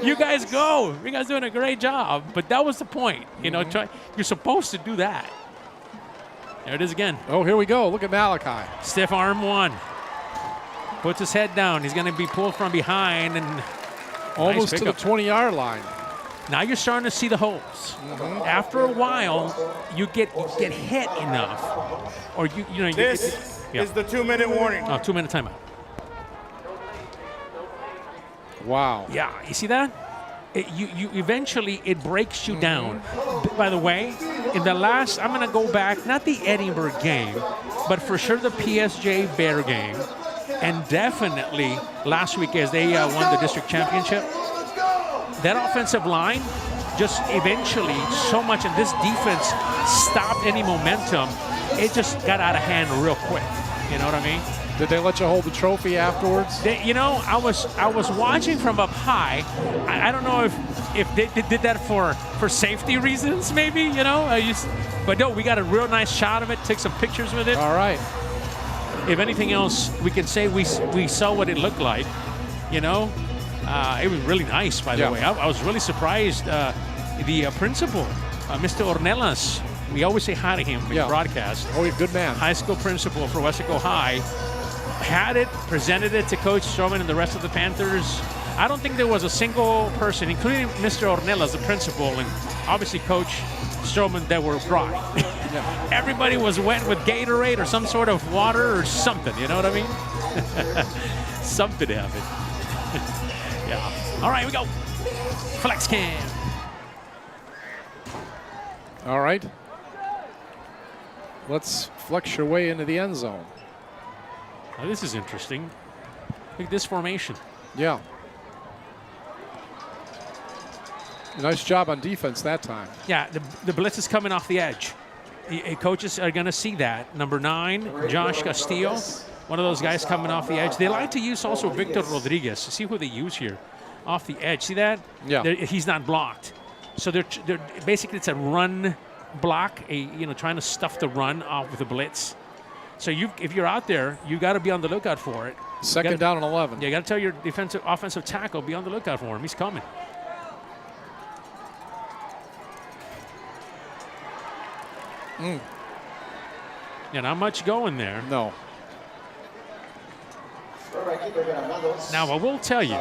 You guys go. You guys doing a great job. But that was the point. You're supposed to do that. There it is again. Oh, here we go. Look at Malachi. Stiff arm 1. Puts his head down. He's going to be pulled from behind and almost to the 20-yard line. Now you're starting to see the holes. Mm-hmm. After a while, you get hit enough, or This is the 2-minute warning. Oh, 2-minute timeout. Wow. Yeah, you see that? You eventually it breaks you down. By the way, in the last, I'm going to go back, not the Edinburgh game, but for sure the PSJ Bear game, and definitely last week as they won the district championship. That offensive line just eventually so much, and this defense stopped any momentum. It just got out of hand real quick. You know what I mean? Did they let you hold the trophy afterwards? I was watching from up high. I don't know if they did that for safety reasons, maybe. But no, we got a real nice shot of it. Took some pictures with it. All right. If anything else, we can say we saw what it looked like. It was really nice, by the way. I was really surprised. The principal, Mr. Ornelas, we always say hi to him in broadcast. Oh, he's a good man. High school principal for Weslaco High. Had it, presented it to Coach Stroman and the rest of the Panthers. I don't think there was a single person, including Mr. Ornelas, the principal, and obviously Coach Stroman that were dry. Yeah. Everybody was wet with Gatorade or some sort of water or something. You know what I mean? Something happened. Yeah. All right, we go. Flex cam. All right. Let's flex your way into the end zone. Now, this is interesting. Look at this formation. Yeah. Nice job on defense that time. Yeah, the blitz is coming off the edge. Coaches are going to see that. Number 9, Josh Castillo, one of those guys coming off the edge. They like to use also Victor Rodriguez. See who they use here off the edge. See that? Yeah. He's not blocked. So they're basically it's a run block, trying to stuff the run off with the blitz. So if you're out there, you got to be on the lookout for it. Second down and 11. You got to tell your offensive tackle, be on the lookout for him. He's coming. Yeah, not much going there. No. Now, I will tell you,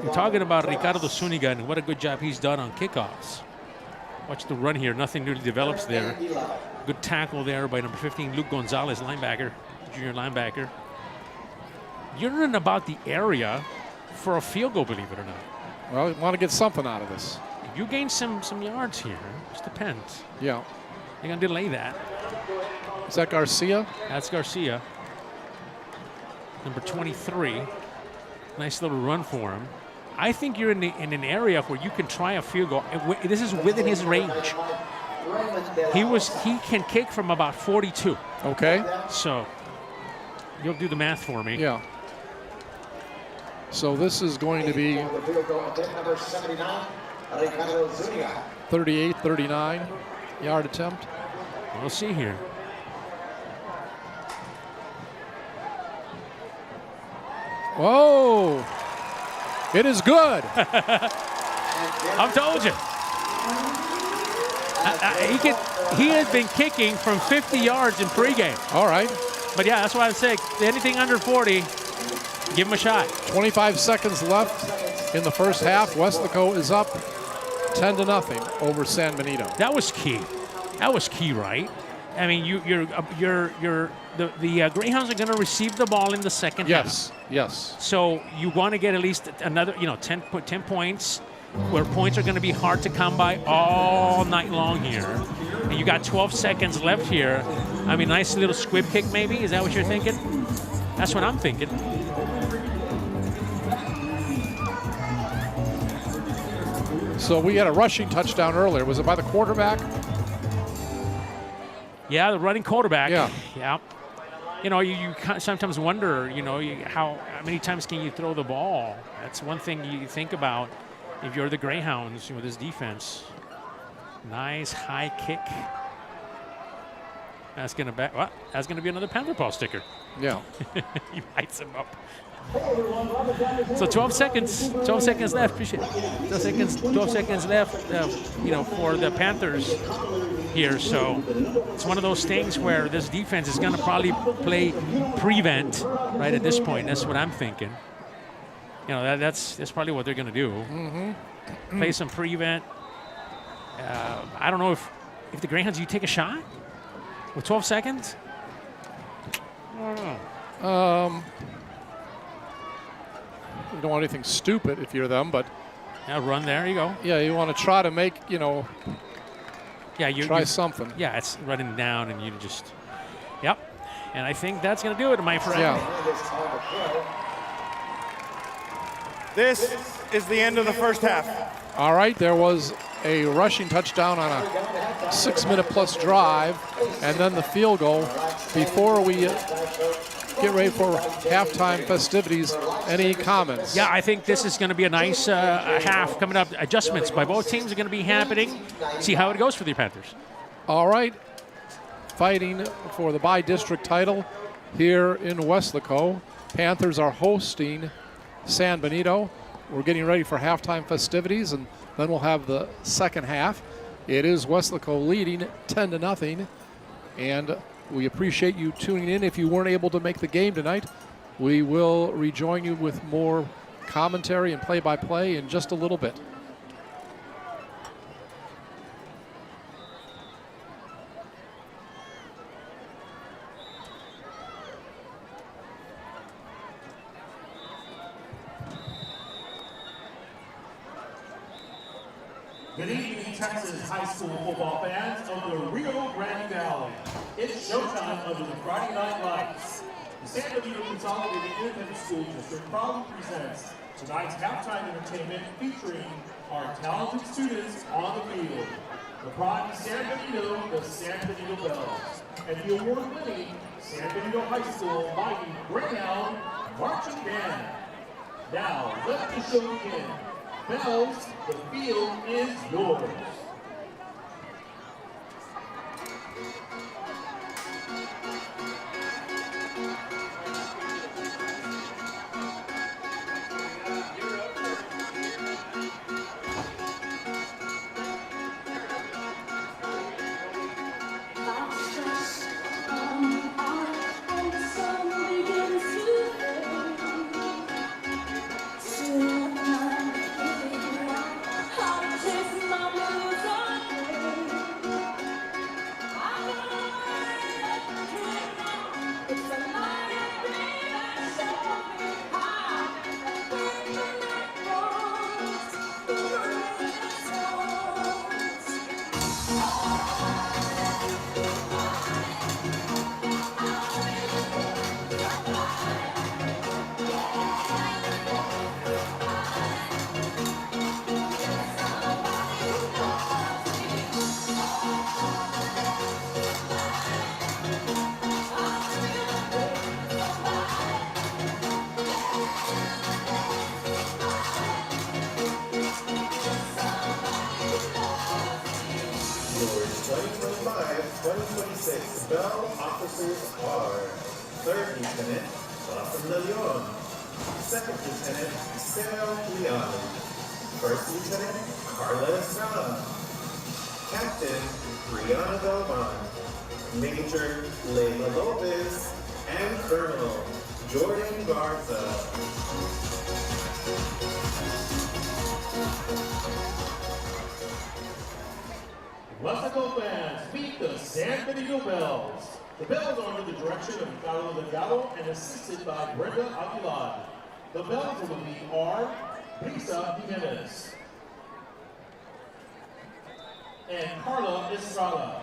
we're talking about Ricardo Zuniga and what a good job he's done on kickoffs. Watch the run here. Nothing really develops there. Good tackle there by number 15, Luke Gonzalez, linebacker, junior linebacker. You're running about the area for a field goal, believe it or not. Well, you want to get something out of this. If you gain some yards here, just depends. Yeah. You're going to delay that. Is that Garcia? That's Garcia. Number 23. Nice little run for him. I think you're in an area where you can try a field goal. This is within his range. He can kick from about 42. Okay. So you'll do the math for me. Yeah. So this is going to be 38-39 yard attempt. We'll see here. Whoa! It is good. I've told you. He has been kicking from 50 yards in pregame. All right. But yeah, that's why I say anything under 40, give him a shot. 25 seconds left in the first half. Weslaco is up 10-0 over San Benito. That was key. That was key, right? I mean, the Greyhounds are going to receive the ball in the second half. Yes. So you want to get at least another, 10 points, where points are going to be hard to come by all night long here. And you got 12 seconds left here. I mean, nice little squib kick maybe. Is that what you're thinking? That's what I'm thinking. So we had a rushing touchdown earlier. Was it by the quarterback? Yeah, the running quarterback. Yeah. You sometimes wonder, how many times can you throw the ball? That's one thing you think about if you're the Greyhounds with this defense. Nice high kick. That's gonna be another Panther Paw sticker. Yeah. He lights him up. So 12 seconds left. Appreciate it. 12 seconds left, for the Panthers here. So it's one of those things where this defense is going to probably play prevent right at this point. That's what I'm thinking. That's probably what they're going to do. Mm-hmm. Play some prevent. I don't know if the Greyhounds, you take a shot with 12 seconds. I don't know. You don't want anything stupid if you're them, but run there. You go. Yeah, you want to try to make try something. Yeah, it's running down, and you just. Yep. And I think that's going to do it, my friend. Yeah. This is the end of the first half. All right, there was a rushing touchdown on a 6-minute plus drive, and then the field goal. Before we get ready for halftime festivities, any comments? Yeah, I think this is going to be a nice half coming up. Adjustments by both teams are going to be happening. See how it goes for the Panthers. All right, fighting for the by-district title here in Weslaco. Panthers are hosting San Benito. We're getting ready for halftime festivities, and then we'll have the second half. It is Weslaco leading 10-0, and we appreciate you tuning in. If you weren't able to make the game tonight, we will rejoin you with more commentary and play-by-play in just a little bit. Texas high school football fans of the Rio Grande Valley. It's showtime under the Friday Night Lights. The San Benito Consolidated Independent School District proudly presents tonight's halftime entertainment featuring our talented students on the field. The pride of San Benito, the San Benito Bells, and the award-winning San Benito High School Mighty Greyhound Marching Band. Now, let the show begin. Bells, the field is yours. Bell officers are Third Lieutenant Blossom De Leon, Second Lieutenant Sarah Leon, First Lieutenant Carla Estrada, Captain Brianna Belmont, Major Leila Lopez, and Colonel Jordan Garza. Weslaco fans, meet the San Benito Bells. The Bells are under the direction of Carlos Delgado and assisted by Brenda Aguilar. The Bells of the lead are Brisa Jimenez and Carla Estrada.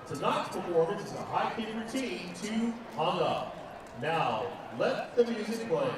Tonight's performance is a high key routine to Hung Up. Now, let the music play.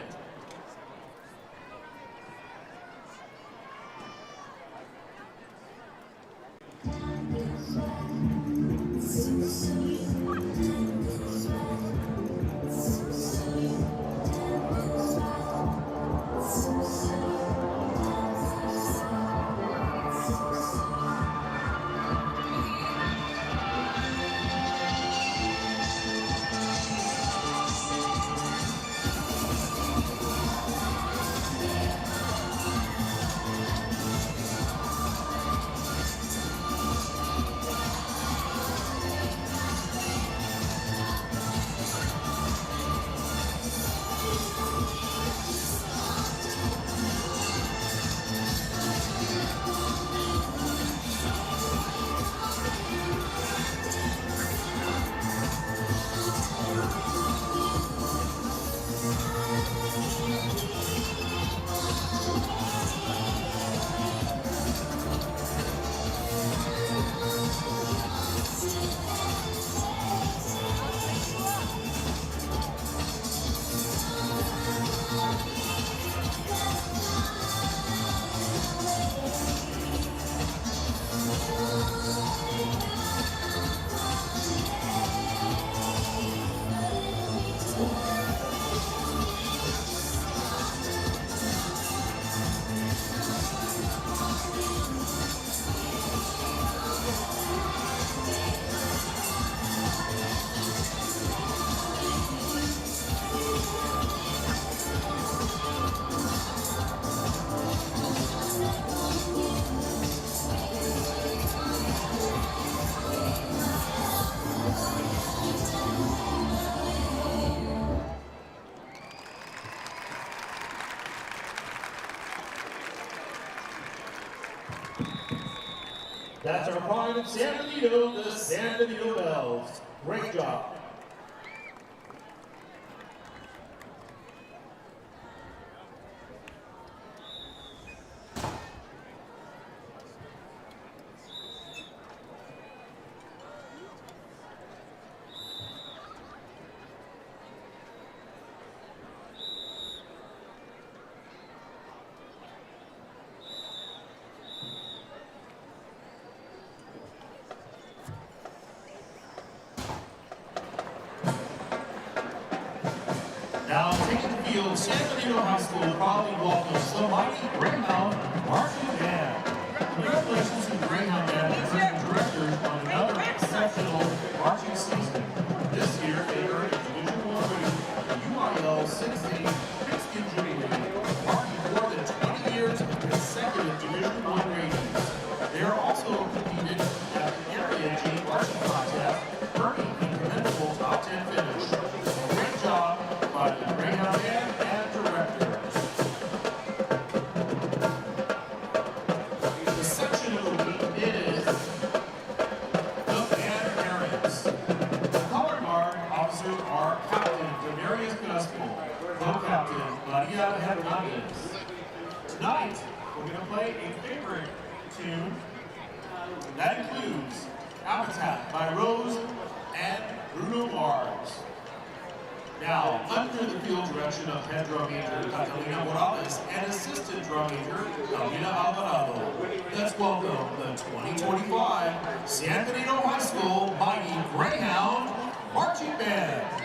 That's our pride of San Benito, the San Benito Bells. Great job. School proudly welcomes the mighty Greyhound marching band. Congratulations to the Greyhound band and band directors on another exceptional marching season. This year, they earned a Division I ring, the UIL 6A Pigskin Jubilee, marking more than 20 years of consecutive Division I ratings. They are also competed at the area G marching contest, earning a commendable top 10 finish. Great job by the Greyhound band and directors. The section of the week is the band parents. The color guard officers are Captain Demarius Gospel, co-captain Maria Hernandez. Tonight, we're going to play a favorite tune that includes Habitat by Rose and Bruno Mars. Now, under the field direction of head drum major Catalina Morales and assistant drum major Carolina Alvarado, let's welcome the 2025 San Benito High School Mighty Greyhound Marching Band.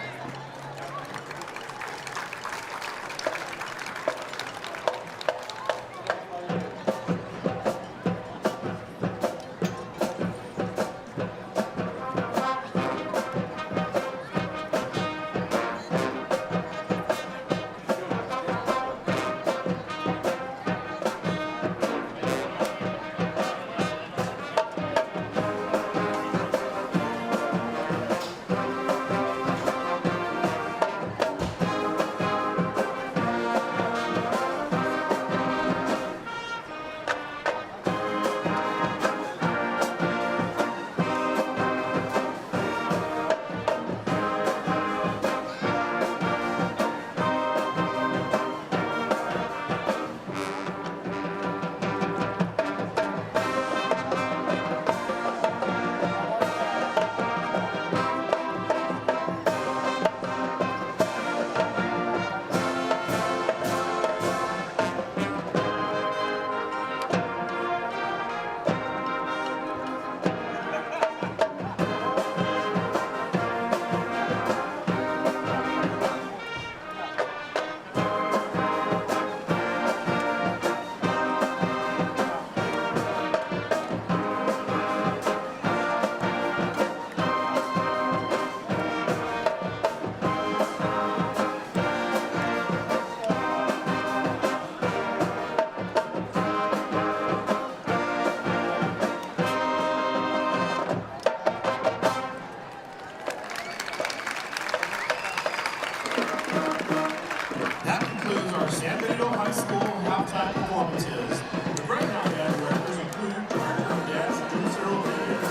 San Benito High School halftime performances. The Greyhound band directors include director of dance Dulce Rodriguez,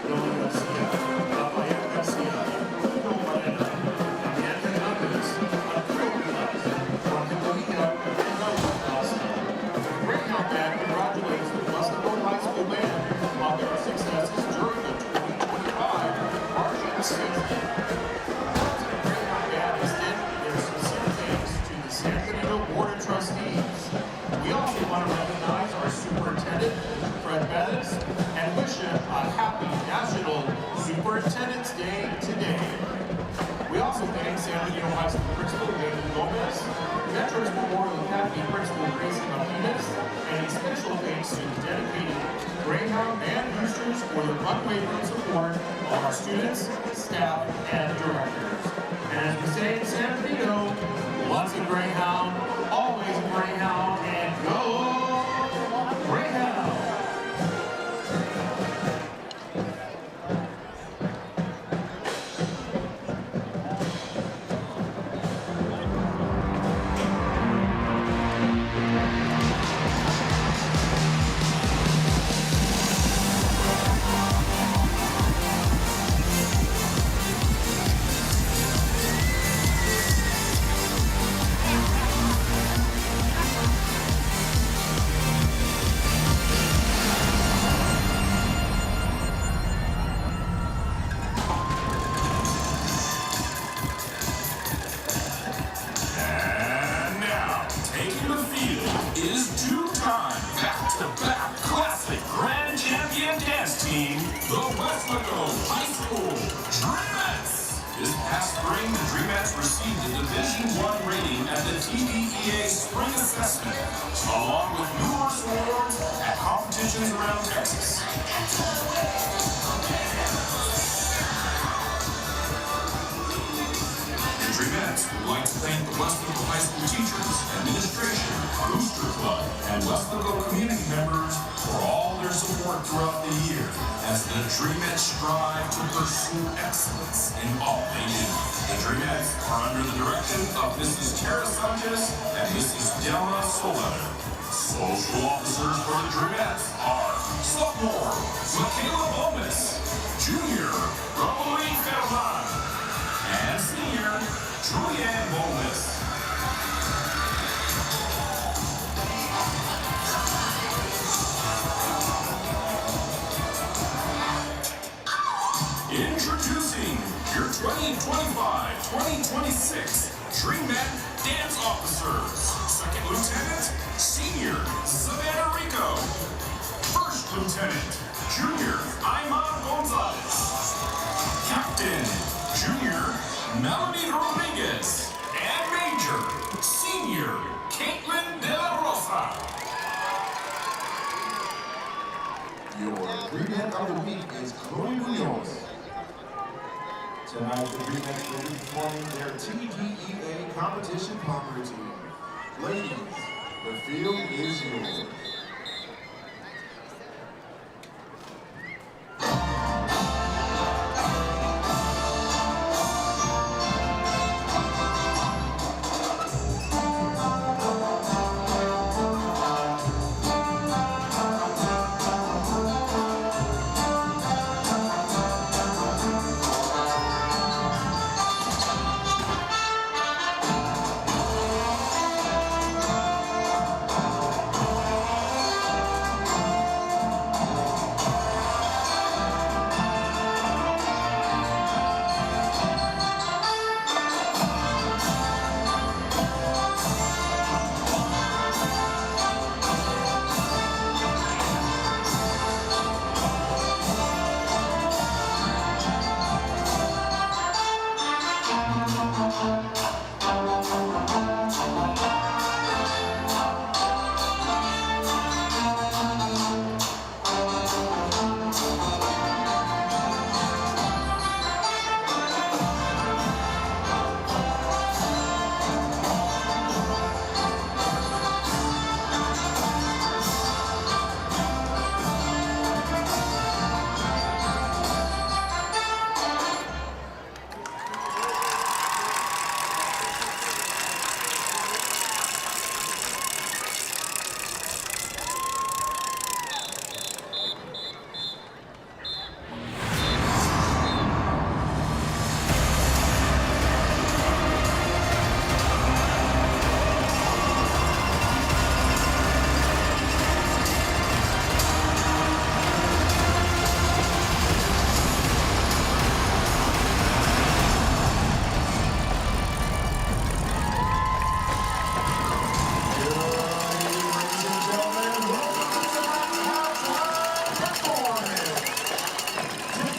Nolan Garcia, Rafael Garcia, Hugo Moreno, Damian Hernandez, Arturo Pilas, Juan Hipólito, and Raul Costa. The Greyhound band congratulates the Weslaco High School band on their successes during the 2025 marching season. Board of Trustees. We also want to recognize our superintendent, Fred Bettis, and wish him a happy National Superintendent's Day today. We also thank San Benito High School Principal David Gomez, Veterans Memorial Academy Principal Gracie Martinez, and a special thanks to the dedicated Greyhound band boosters for their unwavering support of our students, staff, and directors. And as we say in San Benito, once a Greyhound, always a Greyhound, and go Greyhound! Back-to-back classic grand champion dance team, the Weslaco High School Dreamettes. This past spring, the Dreamettes received a Division I rating at the TVEA Spring Assessment, along with numerous awards at competitions around Texas. The Dreamettes would like to thank the Weslaco High School teachers, administration, Booster Club, and Weslaco community members for all their support throughout the year as the Dreamettes strive to pursue excellence in all they do. The Dreamettes are under the direction of Mrs. Tara Sanchez and Mrs. Delma Soletter. Social officers for the Dreamettes are sophomore Michaela Gomez, junior Rosalie Ferman, and senior Julianne Gomez. Introducing your 2025-2026 Dreamette Dance Officers. Second Lieutenant, Senior Savannah Rico. First Lieutenant, Junior Ayman Gonzalez. Captain, Junior Melanie Rodriguez. And Major, Senior Caitlin De La Rosa. Your Dreamette of the Week is Chloe Rios. Tonight, the Dreamettes will be performing their TVEA competition pump routine. Ladies, the field is yours.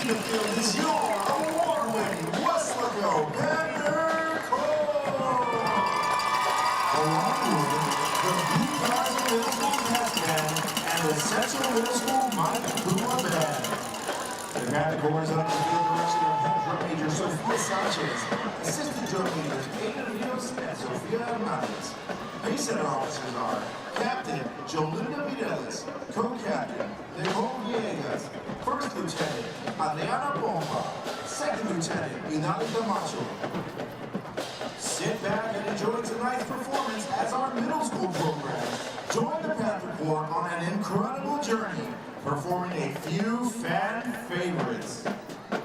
The field is your award-winning Weslaco Panther Corps. Along with the Blue Guards Middle School Test Band and the Central Middle School Mike Puma Band. The Panther Corps is under the field direction of head drum major Sofia Sanchez, assistant drum majors Aiden Rios and Sofia Hernandez. Pace center officers are Captain Jolinda Mireles, Co-Captain Nicole Villegas, First Lieutenant Adriana Bomba, Second Lieutenant Inali Camacho. Sit back and enjoy tonight's performance as our middle school program join the Panther Corps on an incredible journey, performing a few fan favorites.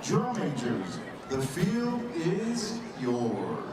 Drum majors, the field is yours.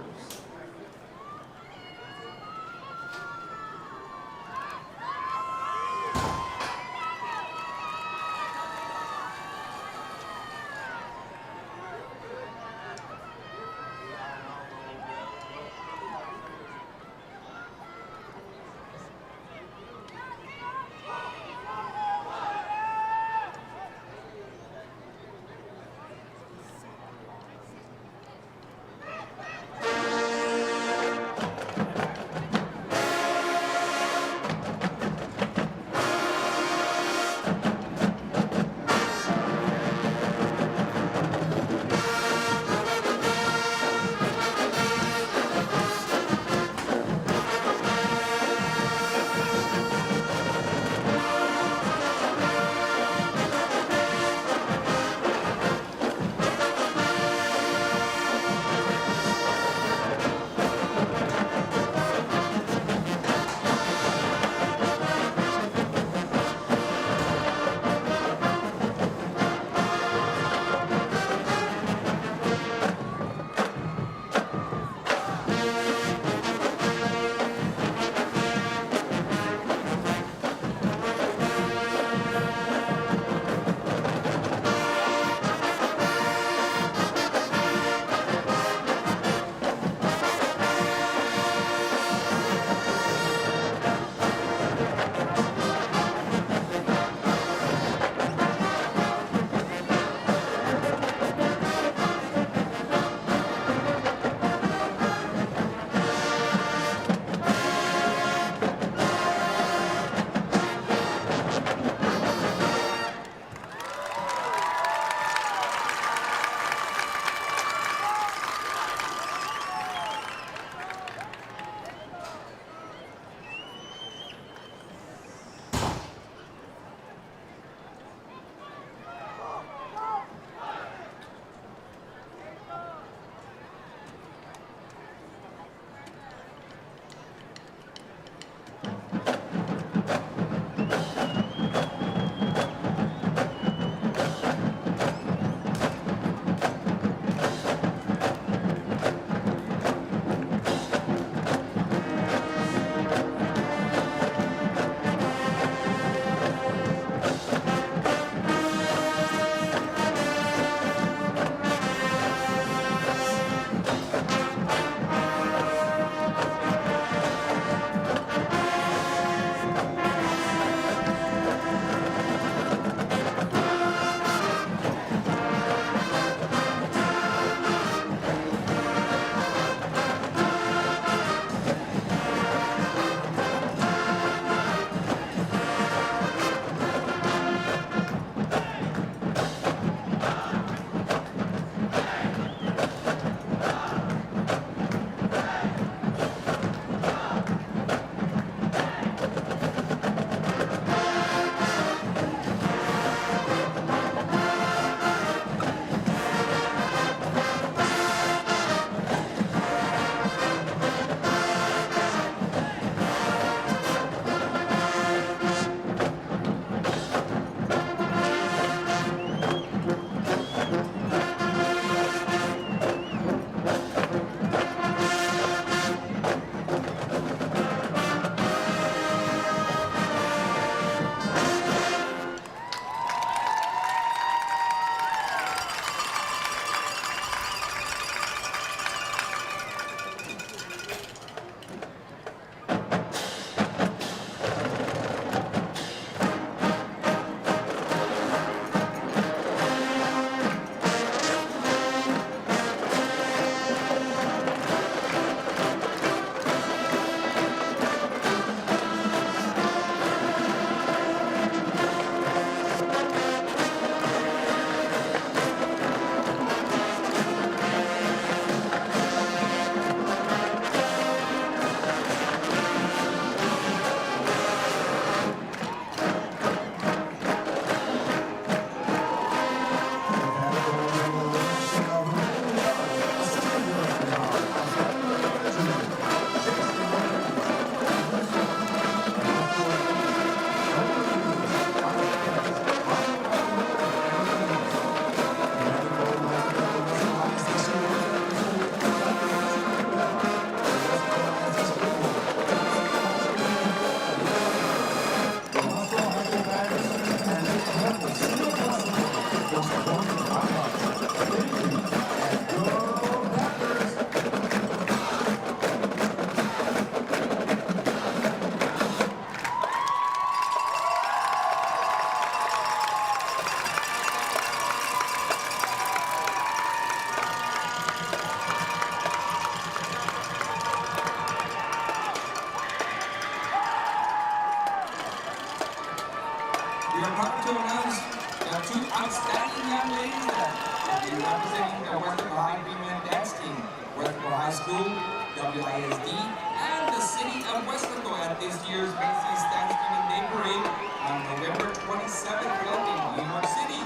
two outstanding young ladies that will be representing the Weslaco High Premium Dance Team, Weslaco High School, WISD, and the city of Weslaco at this year's Macy's Thanksgiving Day Parade on November 27th held in New York City.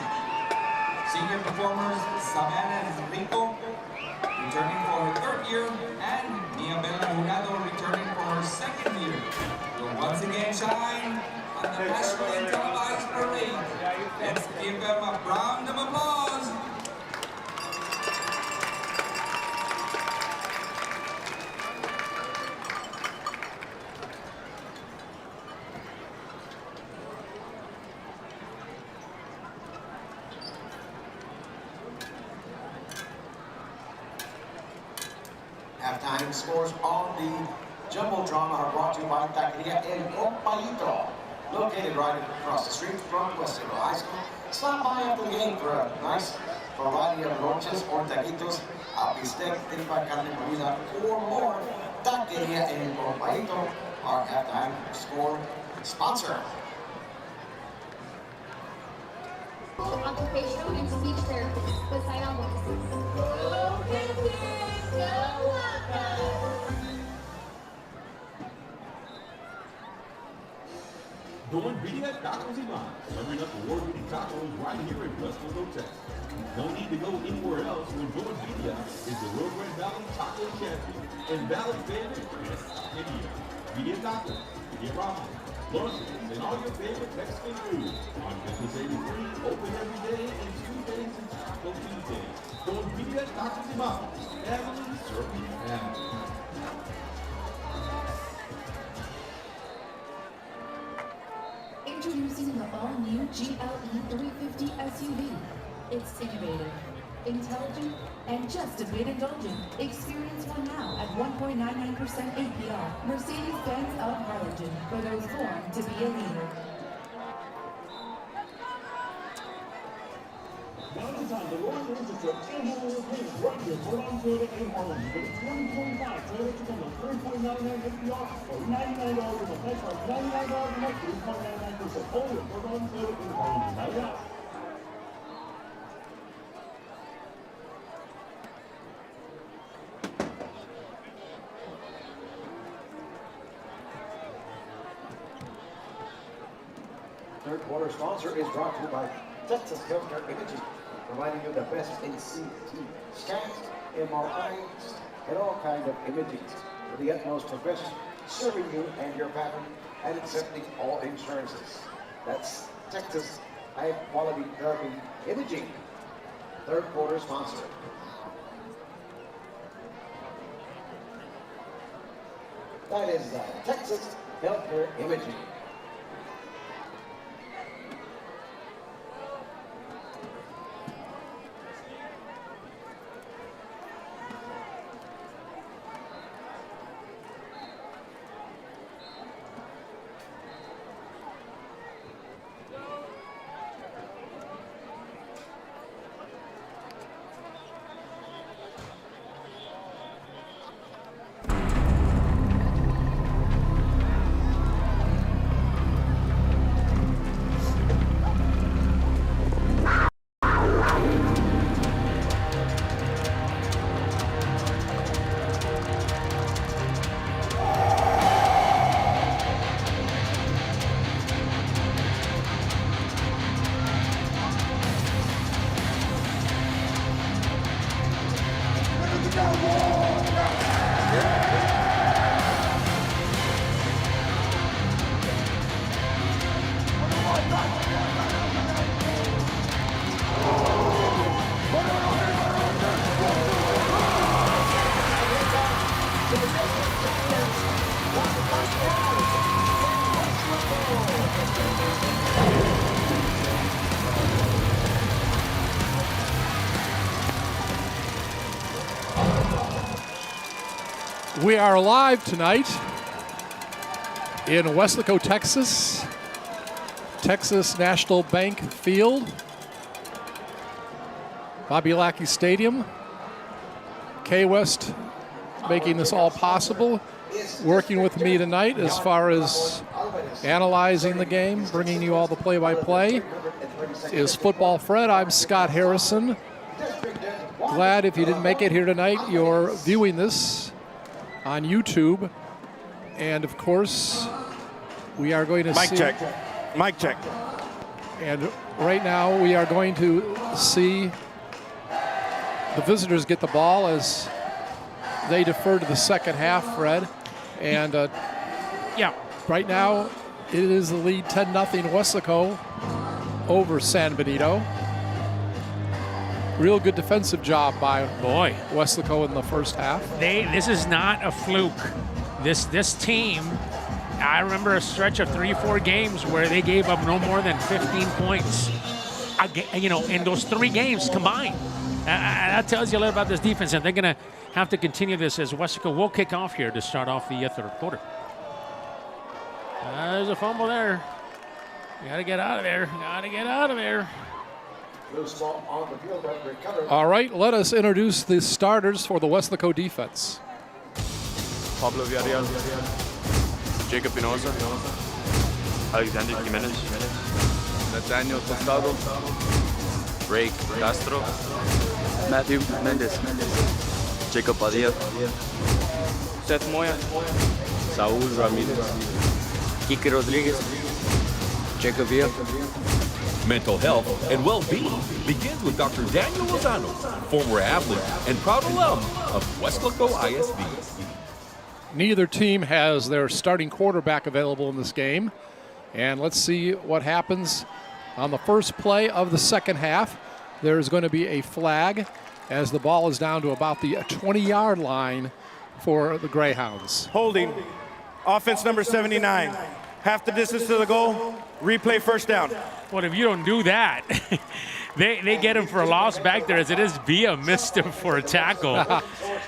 Senior performers Savannah Rico, returning for her third year, and Nia Bella Jurado returning for her second year, will once again shine on the nationally televised parade. Let's give them a round of applause. Halftime scores on the Jumbotron are brought to you by Taqueria El Compayito, located right across the street from Weslaco High School. Stop by after the game for a nice variety of roaches or taquitos, a bistec, tripa, carne molida, or more. Taqueria El Compayito, our halftime score sponsor. Occupational and speech therapist with sign-on bonuses. Go Panthers! Go Don Villa Tacos y Más, serving up award-winning tacos right here in Weslaco, Texas. No need to go anywhere else when Don Villa is the Rio Grande Valley taco champion and Valley favorite best taqueria. Villa Tacos, Villa Ramen, lunches, and all your favorite Mexican food. On Business 83, open every day, and Tuesdays and Taco Tuesdays. Don Villa Tacos y Más, family serving family. Introducing the all-new GLE 350 SUV. It's innovative, intelligent, and just a bit indulgent. Experience one now at 1.99% APR. Mercedes-Benz of Harlingen, for those born to be a leader. Now is the time, the Royal Orchestra and Royal Payment right here for on Toyota in Harlingen with a 2025 Toyota Tacoma 3.99 APR or $99 a month. That's right, $99 a month, 3.99%. Only for on Toyota in Harlingen. Now, yeah. Third quarter sponsor is brought to you by Texas Healthcare Imaging, providing you the best in CT scans, MRIs, and all kinds of imaging with the utmost profession, serving you and your family and accepting all insurances. That's Texas High Quality Therapy Imaging. Third quarter sponsor. That is Texas Healthcare Imaging. We are live tonight in Weslaco, Texas, Texas National Bank Field, Bobby Lackey Stadium. KWES making this all possible, working with me tonight as far as analyzing the game, bringing you all the play-by-play. is Football Fred. I'm Scott Harrison. Glad if you didn't make it here tonight, you're viewing this on YouTube. And of course, we are going to Mic see. check. Mic check. And right now, we are going to see the visitors get the ball as they defer to the second half, Fred. And Yeah. right now, it is the lead 10-0 Weslaco over San Benito. Real good defensive job by Weslaco in the first half. This is not a fluke. This team, I remember a stretch of 3-4 games where they gave up no more than 15 points. In those 3 games combined. That tells you a little about this defense, and they're going to have to continue this as Weslaco will kick off here to start off the third quarter. There's a fumble there. You got to get out of there. Got to get out of there. All right, let us introduce the starters for the Weslaco defense. Pablo Villarreal, Jacob Pinoza, Alexander Jimenez, Nathaniel Tostado, Ray Castro, Matthew Mendez, Jacob Padilla, Seth Moya, Saul Ramirez, Kike Rodriguez, Jacob Villa. Mental health and well-being begins with Dr. Daniel Lozano, former athlete and proud alum of Weslaco ISD. Neither team has their starting quarterback available in this game. And let's see what happens on the first play of the second half. There's going to be a flag as the ball is down to about the 20-yard line for the Greyhounds. Holding. Offense number 79. Half the distance to the goal. Replay first down. Well, if you don't do that, they get him for a loss back there, as it is Villa missed him for a tackle.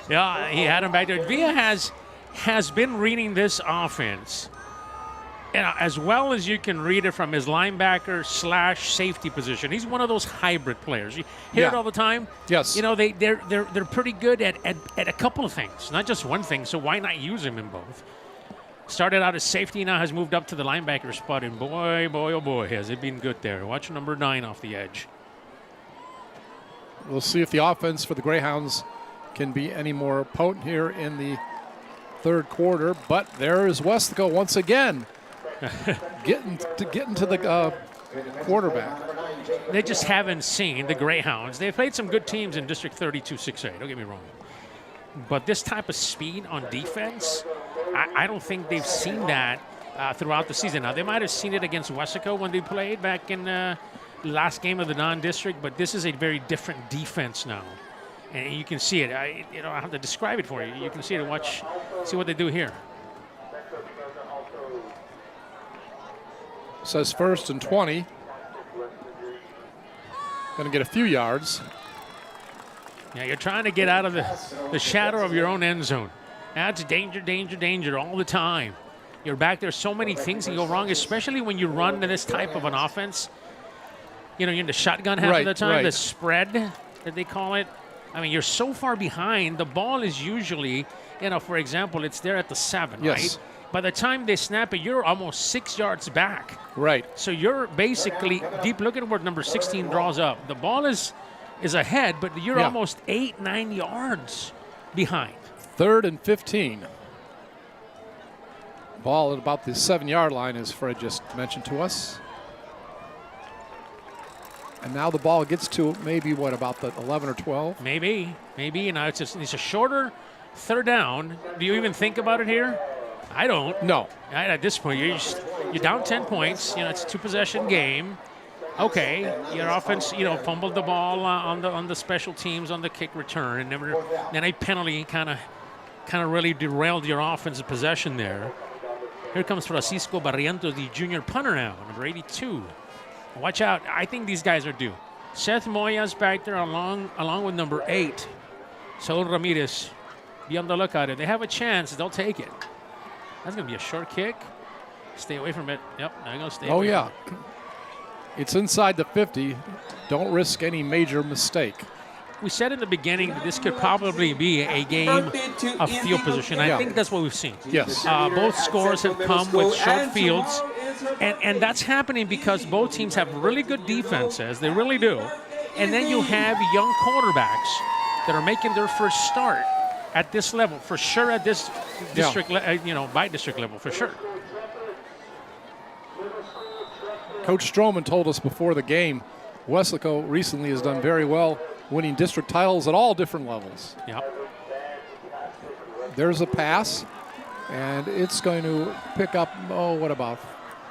Yeah, he had him back there. Villa has been reading this offense, as well as you can read it from his linebacker / safety position. He's one of those hybrid players. You hear it all the time. Yes. They're pretty good at a couple of things, not just one thing. So why not use him in both? Started out as safety, now has moved up to the linebacker spot, and boy, oh boy, has it been good there. Watch number 9 off the edge. We'll see if the offense for the Greyhounds can be any more potent here in the third quarter. But there is Weslaco once again getting to the quarterback. They just haven't seen the Greyhounds. They've played some good teams in District 32-6A, don't get me wrong. But this type of speed on defense, I don't think they've seen that throughout the season. Now, they might have seen it against Weslaco when they played back in the last game of the non-district, but this is a very different defense now. And you can see it. I have to describe it for you. You can see it. See what they do here. Says 1st and 20. Going to get a few yards. Yeah, you're trying to get out of the shadow of your own end zone. That's danger all the time. You're back there. So many things can go wrong, especially when you run this type of an offense. You're in the shotgun half of the time, the spread that they call it. I mean, you're so far behind. The ball is usually, for example, it's there at the 7, right? By the time they snap it, you're almost 6 yards back. Right. So you're basically deep. Look at where number 16 draws up. The ball is ahead, but you're almost 8-9 yards behind. 3rd and 15. Ball at about the 7-yard line, as Fred just mentioned to us. And now the ball gets to maybe, about the 11 or 12? Maybe. It's a shorter third down. Do you even think about it here? I don't. No. At this point, you're down 10 points. It's a 2-possession game. Okay, your offense, fumbled the ball on the special teams on the kick return, and then a penalty kind of really derailed your offensive possession there. Here comes Francisco Barrientos, the junior punter now, number 82. Watch out! I think these guys are due. Seth Moya's back there along with number 8, Saul Ramirez. Be on the lookout. If they have a chance, they'll take it. That's gonna be a short kick. Stay away from it. Yep, I'm gonna stay. Oh yeah. It's inside the 50. Don't risk any major mistake. We said in the beginning that this could probably be a game of field position. I think that's what we've seen. Yes. Both scores have come with short fields. And that's happening because both teams have really good defenses. They really do. And then you have young quarterbacks that are making their first start at this level, for sure at this district, by district level, for sure. Coach Stroman told us before the game, Weslaco recently has done very well winning district titles at all different levels. Yep. There's a pass, and it's going to pick up, what about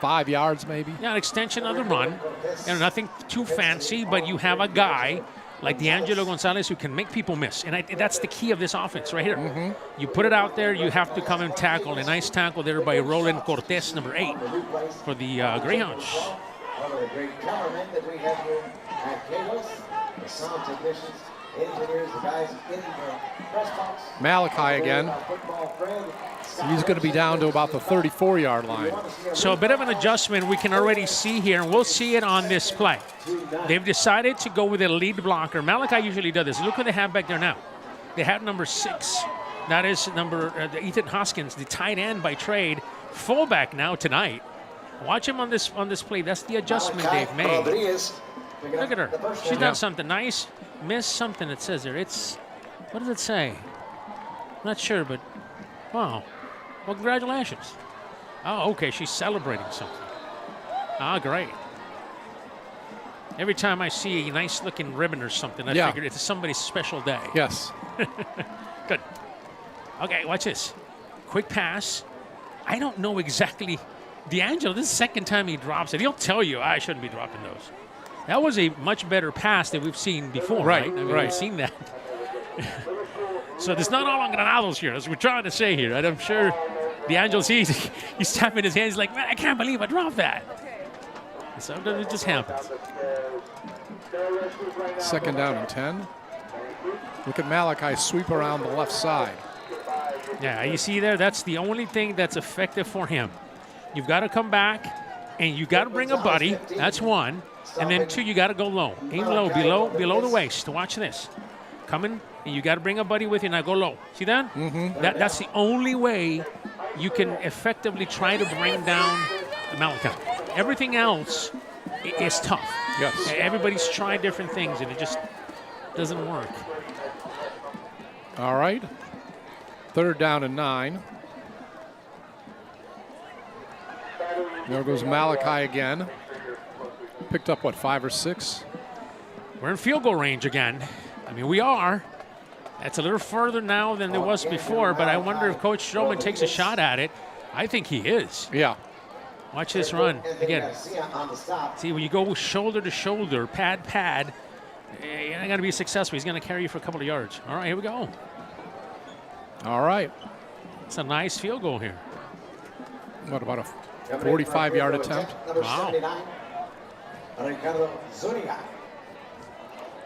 5 yards maybe? Yeah, an extension of the run. Nothing too fancy, but you have a guy like D'Angelo Gonzalez who can make people miss. And that's the key of this offense right here. Mm-hmm. You put it out there, you have to come and tackle. A nice tackle there by Roland Cortez, number 8, for the Greyhounds. One of the great cameramen that we have here at KWES, the sound technicians, engineers, the guys in the press box. Malachi again. He's going to be down to about the 34-yard line. So a bit of an adjustment we can already see here, and we'll see it on this play. They've decided to go with a lead blocker. Malachi usually does this. Look who they have back there now. They have number 6. That is Ethan Hoskins, the tight end by trade, fullback now tonight. Watch him on this play. That's the adjustment they've made. Look at her. She's done something nice. Missed something, it says there. What does it say? I'm not sure, but wow. Well, congratulations. Oh, okay. She's celebrating something. Ah, great. Every time I see a nice-looking ribbon or something, I figure it's somebody's special day. Yes. Good. Okay, watch this. Quick pass. I don't know exactly. D'Angelo, this is the second time he drops it. He'll tell you, I shouldn't be dropping those. That was a much better pass than we've seen before, right? I mean, we've seen that. So there's not all on granados here, as we're trying to say here. And I'm sure D'Angelo sees, he's tapping his hands like, man, I can't believe I dropped that. And sometimes it just happens. 2nd down and 10. Look at Malachi sweep around the left side. Yeah, you see there, that's the only thing that's effective for him. You've got to come back, and you got to bring a buddy. That's 1. And then 2, you got to go low. Aim low, below the waist. Watch this. Coming, and you got to bring a buddy with you. Now go low. See that? Mm-hmm. That's the only way you can effectively try to bring down Malachi. Everything else is tough. Yes. Everybody's tried different things, and it just doesn't work. All right. 3rd down and 9. There goes Malachi again. Picked up, 5 or 6? We're in field goal range again. I mean, we are. That's a little further now than it was before, but I wonder if Coach Stroman takes a shot at it. I think he is. Yeah. Watch this run again. See, when you go shoulder to shoulder, pad, you're not going to be successful. He's going to carry you for a couple of yards. All right, here we go. All right. It's a nice field goal here. What about a 45-yard attempt? Wow.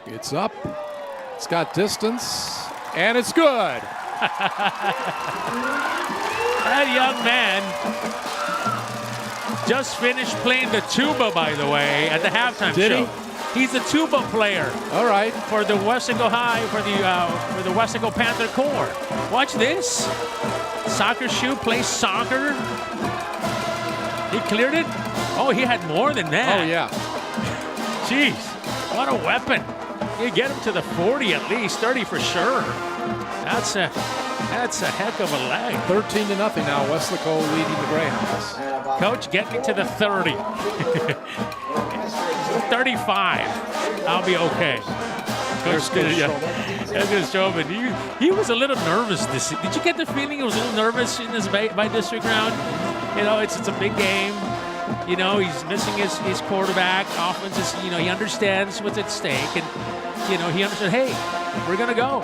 It's up. It's got distance, and it's good. That young man just finished playing the tuba, by the way, at the halftime Did show. he? He's a tuba player. All right. For the Weslaco High, for the Weslaco Panther Corps. Watch this. Soccer shoe, plays soccer. He cleared it. Oh, he had more than that. Oh, yeah. Jeez, what a weapon. You get him to the 40 at least, 30 for sure. That's a heck of a leg. 13-0 now, Weslaco leading the Greyhounds. Coach, get me to the 30. 35. I'll be okay. Coach Stroman, he was a little nervous this season. Did you get the feeling he was a little nervous in this by district round? You know, it's a big game. You know, he's missing his quarterback. Offense is, he understands what's at stake. And, he understood, hey, we're going to go.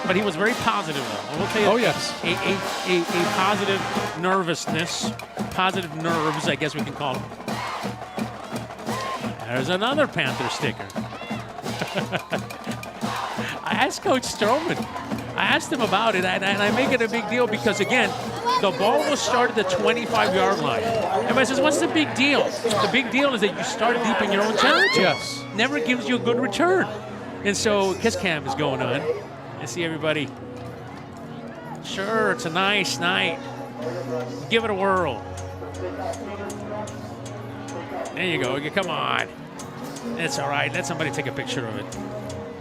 But he was very positive, though. I will tell you, oh, yes. A positive nervousness, positive nerves, I guess we can call them. There's another Panther sticker. I asked Coach Stroman. I asked him about it, and I make it a big deal because, again, the ball will start at the 25-yard line. Everybody says, what's the big deal? The big deal is that you start deep in your own territory. Yes. Never gives you a good return. And so kiss cam is going on. I see everybody. Sure, it's a nice night. Give it a whirl. There you go. Come on. It's all right. Let somebody take a picture of it.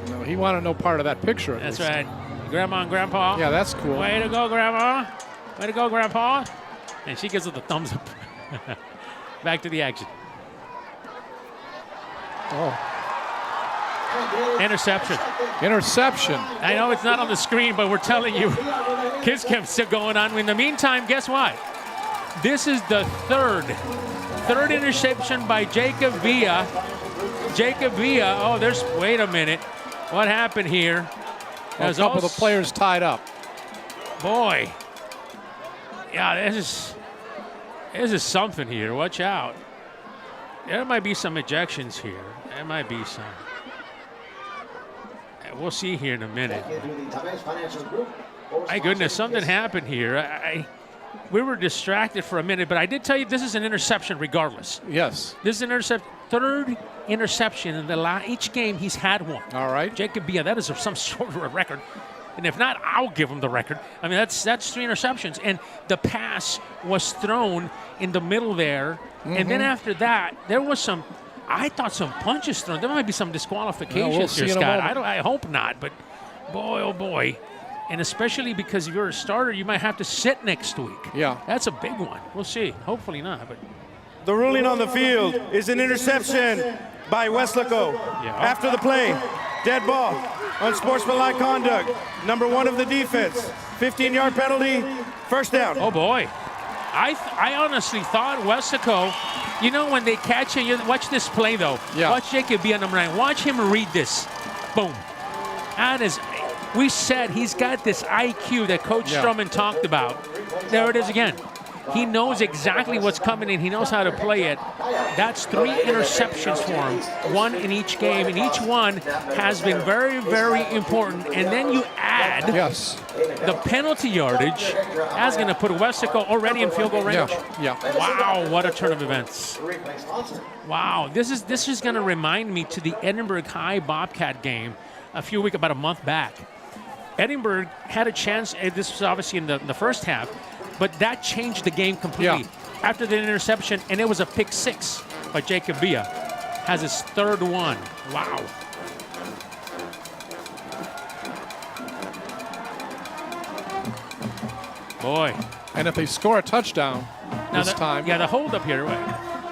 No, he wanted no part of that picture. That's right. Grandma and Grandpa. Yeah, that's cool. Way to go, Grandma. Way to go, Grandpa. And she gives it the thumbs up. Back to the action. Oh. Interception. Interception. I know it's not on the screen, but we're telling you, kids camp still going on. In the meantime, guess what? This is the third interception by Jacob Villa. Jacob Villa. Oh, wait a minute. What happened here? A couple of the players tied up. Boy. Yeah, this is something here. Watch out. There might be some ejections here. There might be some. We'll see here in a minute. My goodness, something happened here. We were distracted for a minute, but I did tell you this is an interception regardless. Yes. This is an third interception in each game he's had one. All right. Jacob Villa, that is some sort of a record. And if not, I'll give him the record. I mean, that's 3 interceptions. And the pass was thrown in the middle there. Mm-hmm. And then after that, there was I thought some punches thrown. There might be some disqualifications here, Scott. I hope not, but boy, oh boy. And especially because if you're a starter, you might have to sit next week. Yeah. That's a big one. We'll see. Hopefully not, but. The ruling on the field is an interception by Weslaco. Yeah. After the play, dead ball, unsportsmanlike conduct, number 1 of the defense, 15-yard penalty, first down. Oh boy. I honestly thought Weslaco, you know, when they catch him, watch this play though. Yeah. Watch Jacob be on number 9. Watch him read this. Boom. That is, we said he's got this IQ that Coach Stroman talked about. There it is again. He knows exactly what's coming and he knows how to play it. That's 3 interceptions for him, 1 in each game, and each one has been very, very important. And then you add the penalty yardage. That's going to put Weslaco already in field goal range. Yeah. Wow, what a turn of events. Wow, this is going to remind me to the Edinburgh High Bobcat game about a month back. Edinburgh had a chance, this was obviously in the first half, but that changed the game completely. After the interception, and it was a pick 6 by Jacob Villa. Has his 3rd one. Wow. Boy. And if they score a touchdown this time. Yeah, the hold up here.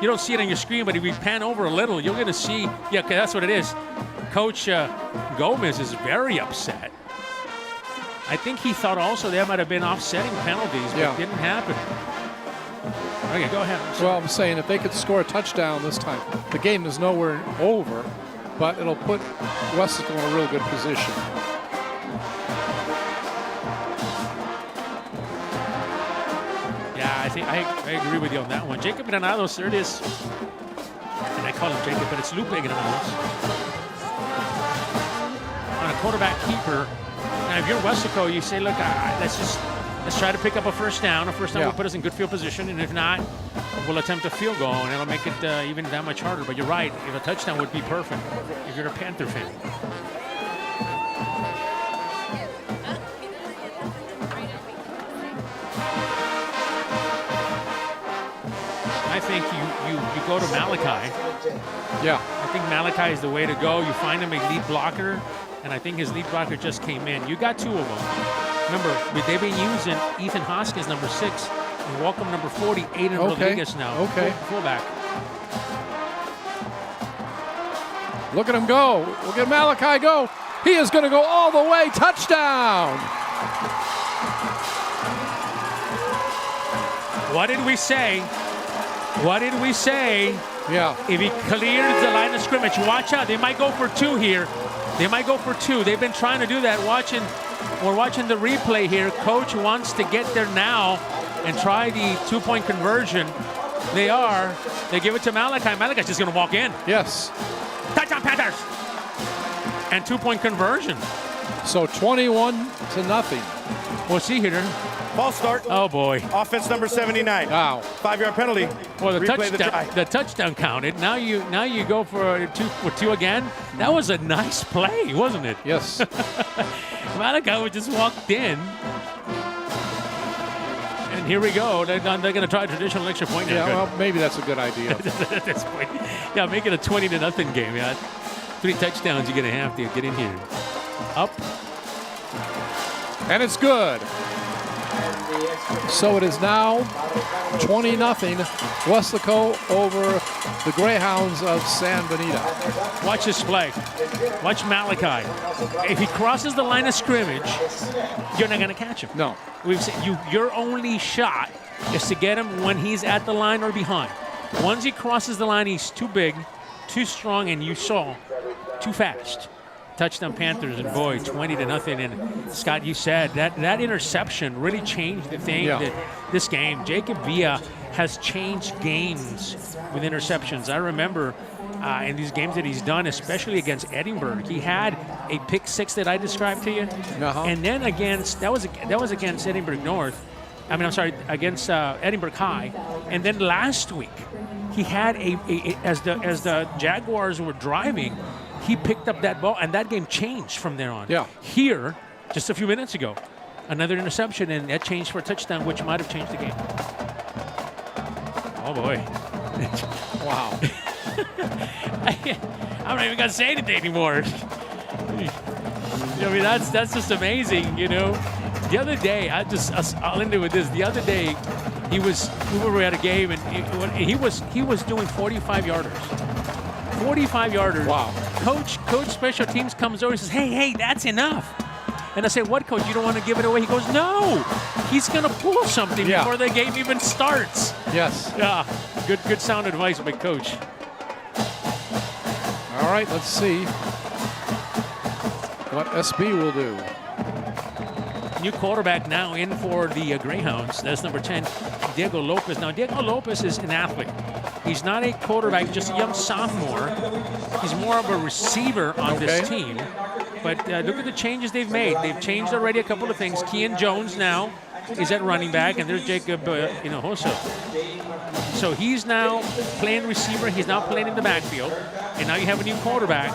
You don't see it on your screen, but if we pan over a little, you're going to see. Yeah, okay, that's what it is. Coach Gomez is very upset. I think he thought also there might have been offsetting penalties, but it didn't happen. Okay, go ahead. Well, I'm saying if they could score a touchdown this time, the game is nowhere over, but it'll put Weslaco in a real good position. Yeah, I agree with you on that one. Jacob Granados, there it is. And I call him Jacob, but it's Lupe Granados. On a quarterback keeper. Now, if you're Weslaco, you say, look, let's try to pick up a first down. A first down will put us in good field position, and if not, we'll attempt a field goal, and it'll make it even that much harder. But you're right, if a touchdown would be perfect if you're a Panther fan. I think you go to Malachi. Yeah. I think Malachi is the way to go. You find him a lead blocker. And I think his lead blocker just came in. You got 2 of them. Remember, they've been using Ethan Hoskins, number 6, and Welcome, number 40, Aiden Rodriguez now. Okay. Fullback. Look at him go. Look at Malachi go. He is going to go all the way. Touchdown. What did we say? What did we say? Yeah. If he clears the line of scrimmage, watch out. They might go for 2 here. They might go for 2. They've been trying to do that. We're watching the replay here. Coach wants to get there now and try the 2-point conversion. They are. They give it to Malachi. Malachi's just going to walk in. Yes. Touchdown Panthers. And 2-point conversion. So 21-0. We'll see here. Ball start. Oh, boy. Offense number 79. Wow. 5-yard penalty. Well, the touchdown counted. Now you go for 2 again. That was a nice play, wasn't it? Yes. Malachi just walked in. And And here we go. They're going to try a traditional extra point now. Yeah, well, maybe that's a good idea. At this point. Yeah, make it a 20-0 game. Yeah, 3 touchdowns you're going to have to get in here. Up. And it's good. So it is now 20-0. Weslaco over the Greyhounds of San Benito. Watch this play. Watch Malachi. If he crosses the line of scrimmage, you're not going to catch him. No. We've seen your only shot is to get him when he's at the line or behind. Once he crosses the line, he's too big, too strong, and you saw too fast. Touchdown Panthers, and boy, 20-0. And Scott, you said that interception really changed the thing. Yeah. That this game, Jacob Villa has changed games with interceptions. I remember in these games that he's done, especially against Edinburgh, he had a pick 6 that I described to you, and then that was against Edinburgh North. I mean, I'm sorry, against Edinburgh High, and then last week he had as the Jaguars were driving. He picked up that ball, and that game changed from there on. Yeah. Here, just a few minutes ago, another interception, and that changed for a touchdown, which might have changed the game. Oh, boy. Wow. I'm not even going to say anything anymore. I mean, that's just amazing, you know. The other day, I'll end it with this. The other day, we were at a game, and he was doing 45-yarders. 45-yarders. Wow. Coach special teams comes over and says, hey, that's enough. And I say, what, Coach? You don't want to give it away? He goes, no. He's going to pull something before the game even starts. Yes. Yeah. Good sound advice by Coach. All right, let's see what SB will do. New quarterback now in for the Greyhounds. That's number 10, Diego Lopez. Now, Diego Lopez is an athlete. He's not a quarterback, just a young sophomore. He's more of a receiver on this team. But look at the changes they've made. They've changed already a couple of things. Kean Jones now is at running back, and there's Jacob Hinojosa. So he's now playing receiver. He's now playing in the backfield. And now you have a new quarterback,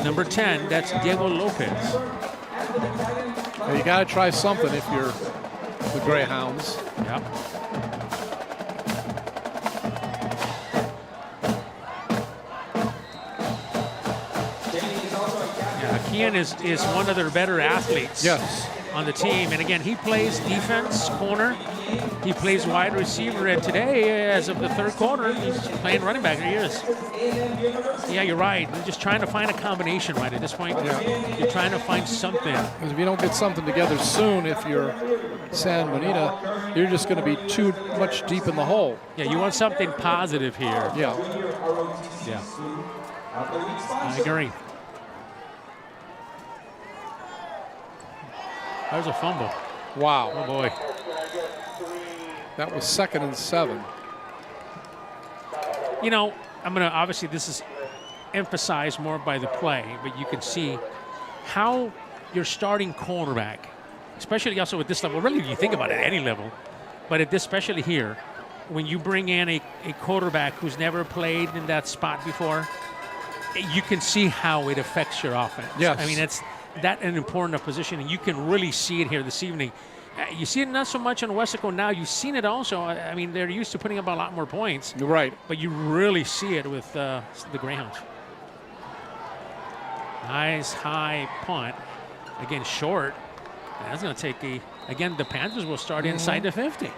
number 10. That's Diego Lopez. Well, you got to try something if you're the Greyhounds. Yep. Kean is one of their better athletes on the team. And again, he plays defense, corner. He plays wide receiver. And today, as of the third quarter, he's playing running back. There he is. Yeah, you're right. They're just trying to find a combination right at this point. Yeah. You're trying to find something. Because if you don't get something together soon, if you're San Benito, you're just going to be too much deep in the hole. Yeah, you want something positive here. Yeah. Yeah. I agree. There's a fumble. Wow. Oh, boy. That was 2nd and 7. You know, I'm going to, obviously, this is emphasized more by the play, but you can see how your starting cornerback, especially also at this level, really if you think about it at any level, but at this, especially here, when you bring in a quarterback who's never played in that spot before, you can see how it affects your offense. Yes. I mean, it's that an important position, and you can really see it here this evening. You see it not so much on Weslaco now. You've seen it also. I mean, they're used to putting up a lot more points. You're right. But you really see it with the Greyhounds. Nice high punt. Again, short. That's going to take again, the Panthers will start inside the 50.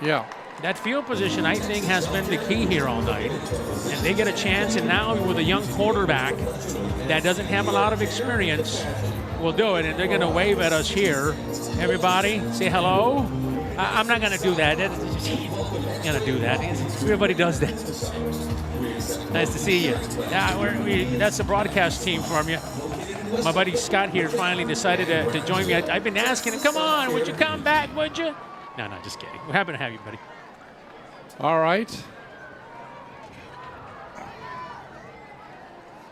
Yeah. That field position, I think, has been the key here all night. And they get a chance, and now with a young quarterback that doesn't have a lot of experience, will do it. And they're going to wave at us here. Everybody, say hello. I'm not going to do that. I'm going to do that. Everybody does that. Nice to see you. That's the broadcast team from you. My buddy Scott here finally decided to join me. I've been asking him, come on, would you come back, would you? No, just kidding. We're happy to have you, buddy. All right.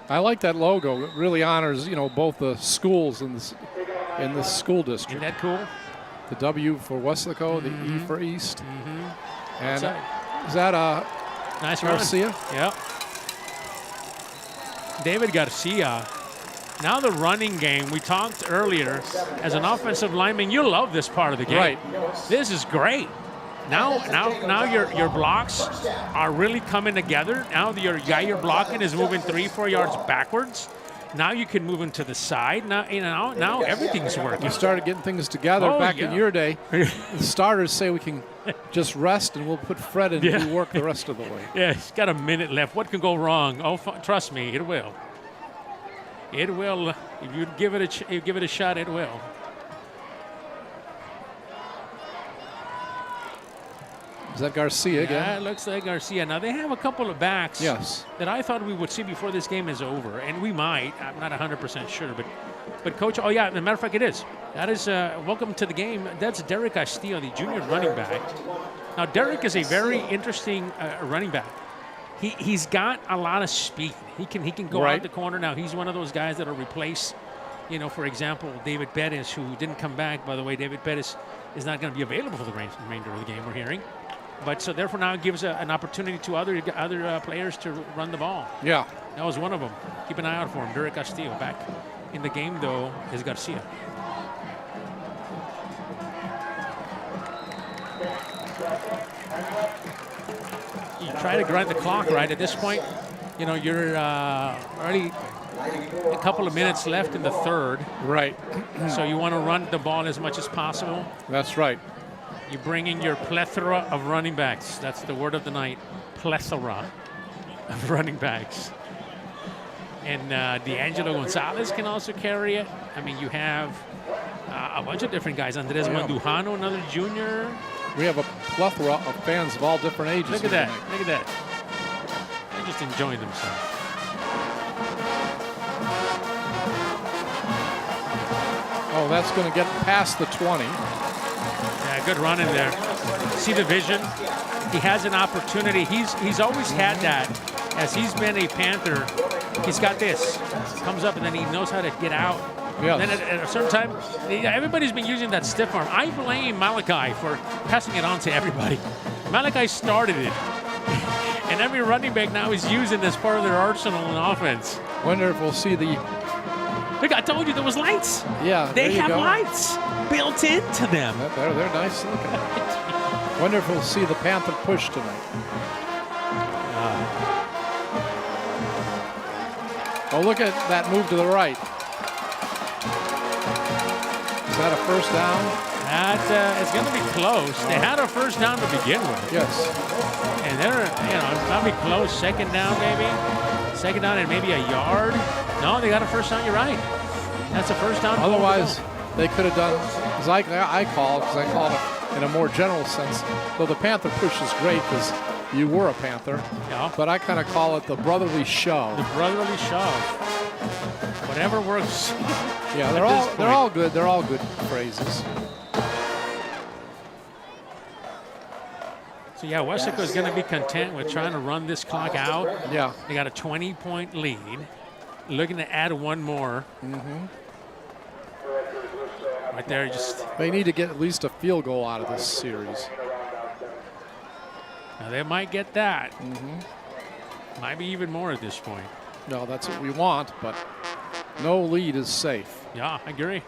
I like that logo. It really honors, both the schools in this school district. Isn't that cool? The W for Weslaco, the E for East. And is that nice Garcia? Run. Yep. David Garcia Now the running game, we talked earlier, as an offensive lineman, you love this part of the game. Right. This is great. Now your blocks are really coming together. Now your guy you're blocking is moving 3-4 yards backwards. Now you can move him to the side. Now everything's working. We started getting things together back in your day. The starters say we can just rest and we'll put Fred in and do work the rest of the way. Yeah, he's got a minute left. What can go wrong? Oh, trust me, it will. It will. If you give it a shot, it will. Is that Garcia again? Yeah, it looks like Garcia. Now, they have a couple of backs that I thought we would see before this game is over, and we might. I'm not 100% sure, but Coach, oh, yeah, as a matter of fact, it is. That is, welcome to the game. That's Derek Castillo, the junior running back. Now, Derek is a very interesting running back. He's got a lot of speed. He can go out the corner. Now, he's one of those guys that will replace, for example, David Bettis, who didn't come back. By the way, David Bettis is not going to be available for the remainder of the game, we're hearing. But so therefore now it gives an opportunity to other players to run the ball. Yeah. That was one of them. Keep an eye out for him. Derek Castillo. Back in the game, though, is Garcia. You try to grind the clock right at this point. You're already a couple of minutes left in the third. Right. So you want to run the ball as much as possible. That's right. You're bringing your plethora of running backs. That's the word of the night. Plethora of running backs. And D'Angelo Gonzalez can also carry it. I mean, you have a bunch of different guys. Andres Mandujano, another junior. We have a plethora of fans of all different ages. Look at that. Look at that. They're just enjoying themselves. Oh, that's going to get past the 20. Yeah, good run in there. See the vision? He has an opportunity. He's always had that. As he's been a Panther, he's got this. Comes up and then he knows how to get out. Yes. Then at a certain time, everybody's been using that stiff arm. I blame Malachi for passing it on to everybody. Malachi started it. And every running back now is using this part of their arsenal in offense. Wonder if we'll see the... Look, I told you there was lights. Yeah, they have lights built into them. They're nice looking. Wonder if we'll see the Panther push tonight. Oh, look at that move to the right. Is that a first down? It's going to be close. They had a first down to begin with. Yes. And they're, it's going to be close. Second down, maybe. Second down and maybe a yard. No, they got a first down. You're right. That's a first down. Otherwise, they could have done, as I call it in a more general sense, though the Panther push is great because you were a Panther. Yeah. But I kind of call it the brotherly shove. The brotherly shove. Whatever works. Yeah, they're all good. They're all good phrases. So yeah, Weslaco is going to be content with trying to run this clock out. Yeah. They got a 20-point lead. Looking to add one more. Mm-hmm. Right there, just. They need to get at least a field goal out of this series. Now they might get that. Mm-hmm. Might be even more at this point. No, that's what we want, but no lead is safe. Yeah, I agree.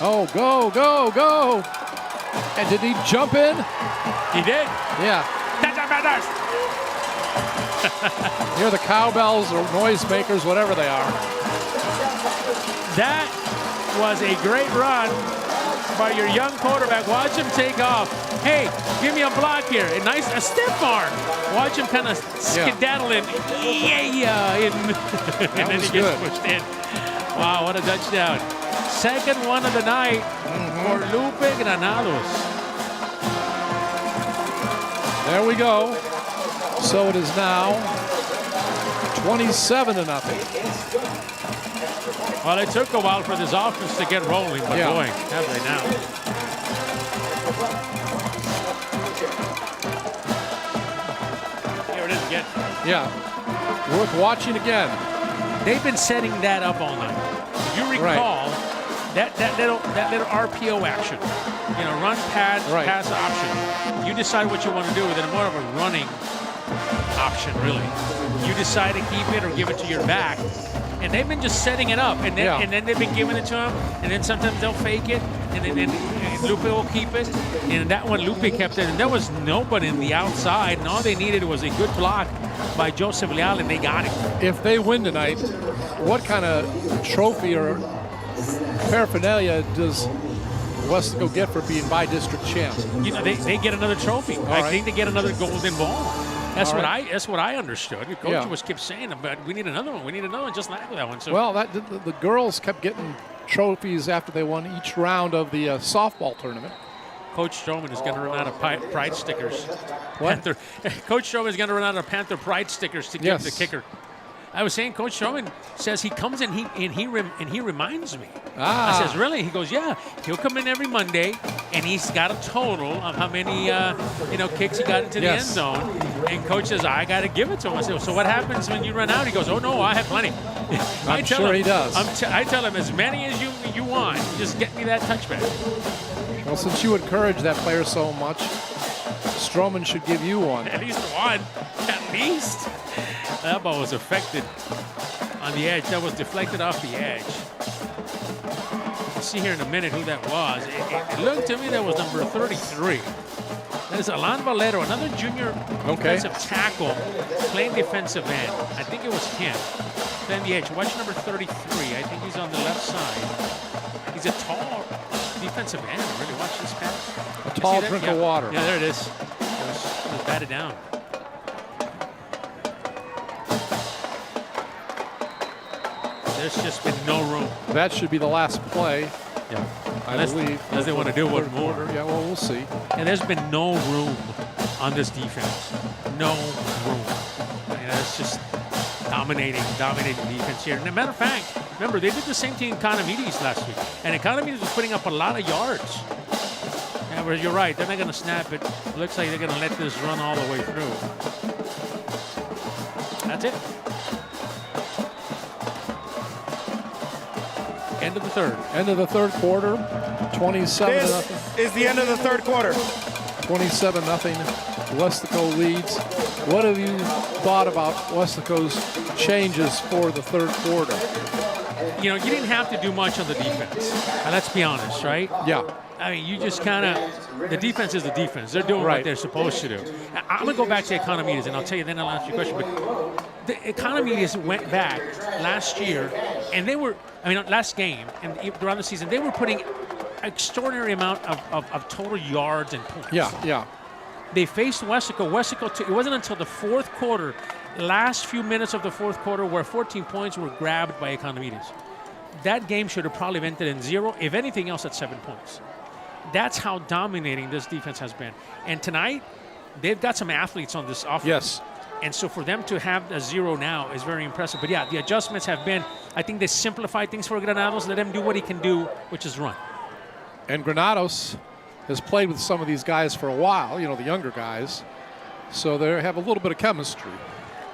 Oh, go, go, go. And did he jump in? He did. Yeah. Hear the cowbells or noisemakers, whatever they are. That was a great run by your young quarterback. Watch him take off. Hey, give me a block here. A stiff arm. Watch him kind of skedaddle in. And then he gets pushed in. Wow, what a touchdown. Second one of the night for Lupe Granados. There we go. So it is now 27-0. Well, it took a while for this offense to get rolling, but boy, have they now. Here it is again. Yeah, worth watching again. They've been setting that up all night. If you recall, that little RPO action run, pass option. You decide what you want to do with it. More of a running option, really. You decide to keep it or give it to your back. And they've been just setting it up, and then they've been giving it to him, and then sometimes they'll fake it, and then Lupe will keep it. And that one, Lupe kept it, and there was nobody in the outside, and all they needed was a good block by Joseph Leal, and they got it. If they win tonight, what kind of trophy or paraphernalia does Weslaco get for being by-district champs? They get another trophy. I think they get another golden ball. That's what I understood. The coach kept saying, but we need another one. We need another one just like that one. So well, the girls kept getting trophies after they won each round of the softball tournament. Coach Stroman is going to run out of pride stickers. What? Coach Stroman is going to run out of Panther pride stickers to give the kicker. I was saying, Coach Stroman says he comes in and he reminds me. I says, really? He goes, yeah. He'll come in every Monday, and he's got a total of how many kicks he got into the end zone. And Coach says, I got to give it to him. I said, so what happens when you run out? He goes, oh no, I have plenty. I'm sure he does. I tell him as many as you want. Just get me that touchback. Well, since you encourage that player so much, Stroman should give you one. At least one. At least. That ball was affected on the edge. That was deflected off the edge. We'll see here in a minute who that was. It looked to me that was number 33. That is Alan Valero, another junior defensive tackle, playing defensive end. I think it was him. Playing the edge. Watch number 33. I think he's on the left side. He's a tall defensive end. Really, watch this pass. A tall drink of water. Yeah, there it is. It was batted down. There's just been no room. That should be the last play. Yeah. I believe. Unless they want to do one more. Yeah, well, we'll see. And there's been no room on this defense. No room. It's just dominating defense here. And as a matter of fact, remember, they did the same thing in Economides last week. And Economides was putting up a lot of yards. Yeah, but you're right. They're not going to snap it. It looks like they're going to let this run all the way through. That's it. End of the third. End of the third quarter. 27-0. This is the end of the third quarter. 27-0. Weslaco leads. What have you thought about Weslaco's changes for the third quarter? You didn't have to do much on the defense. Let's be honest, right? Yeah. I mean, you just kind of, the defense is the defense. They're doing what they're supposed to do. I'm going to go back to Economides, and I'll tell you, then I'll ask you a question. But the Economides went back last year, and they were, last game, and throughout the season, they were putting extraordinary amount of total yards and points. Yeah. They faced Weslaco. It wasn't until the fourth quarter, last few minutes of the fourth quarter, where 14 points were grabbed by Economides. That game should have probably ended in 0, if anything else, at 7 points. That's how dominating this defense has been. And tonight, they've got some athletes on this offense. Yes. And so for them to have a 0 now is very impressive. But yeah, the adjustments have been, I think they simplified things for Granados, let him do what he can do, which is run. And Granados has played with some of these guys for a while, the younger guys. So they have a little bit of chemistry.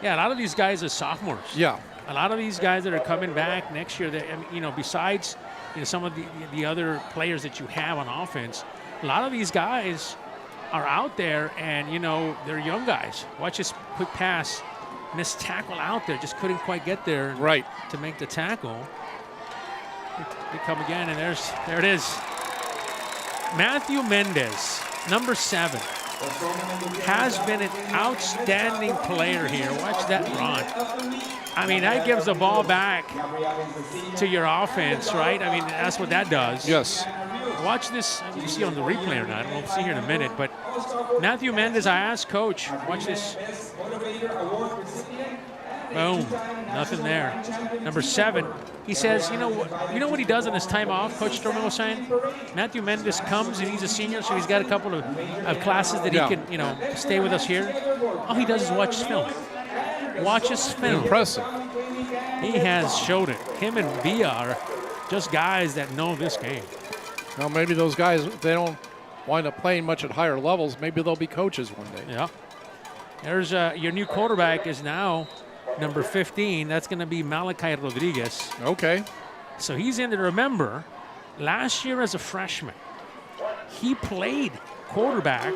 Yeah, a lot of these guys are sophomores. Yeah. A lot of these guys that are coming back next year, besides some of the other players that you have on offense, a lot of these guys are out there, and they're young guys. Watch this quick pass, missed tackle out there, just couldn't quite get there to make the tackle. They come again, and there it is. Matthew Mendez, number 7, has been an outstanding player here. Watch that run. That gives the ball back to your offense, right? That's what that does. Yes. Watch this. You see on the replay or not. We'll see here in a minute. But Matthew Mendez, I asked Coach, watch this. Boom. Nothing there. Number 7. He says, you know what he does in his time off, Coach Stroman was saying? Matthew Mendez comes, and he's a senior, so he's got a couple of classes that he can, stay with us here. All he does is watch his film. Watch his film. Impressive. He has showed it. Him and Villa are just guys that know this game. Now, maybe those guys, if they don't wind up playing much at higher levels, maybe they'll be coaches one day. Yeah. There's your new quarterback is now number 15. That's going to be Malachi Rodriguez. Okay. So he's in there. Remember, last year as a freshman, he played quarterback.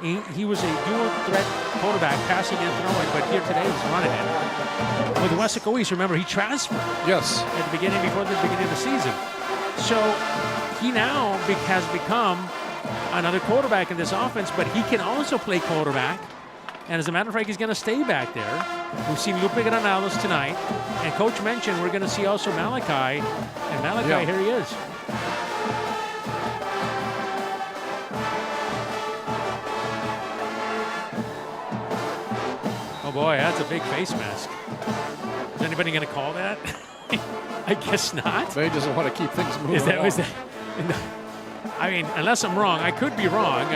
He was a dual threat quarterback, passing and throwing, but here today he's running it. With Weslaco East, remember, he transferred. Yes. At the beginning, before the beginning of the season. So he now has become another quarterback in this offense, but he can also play quarterback. And as a matter of fact, he's going to stay back there. We've seen Lupe Granados tonight. And Coach mentioned we're going to see also Malachi. And Malachi, here he is. Oh boy, that's a big face mask. Is anybody going to call that? I guess not. They just want to keep things moving. Is that? I mean, unless I'm wrong, I could be wrong.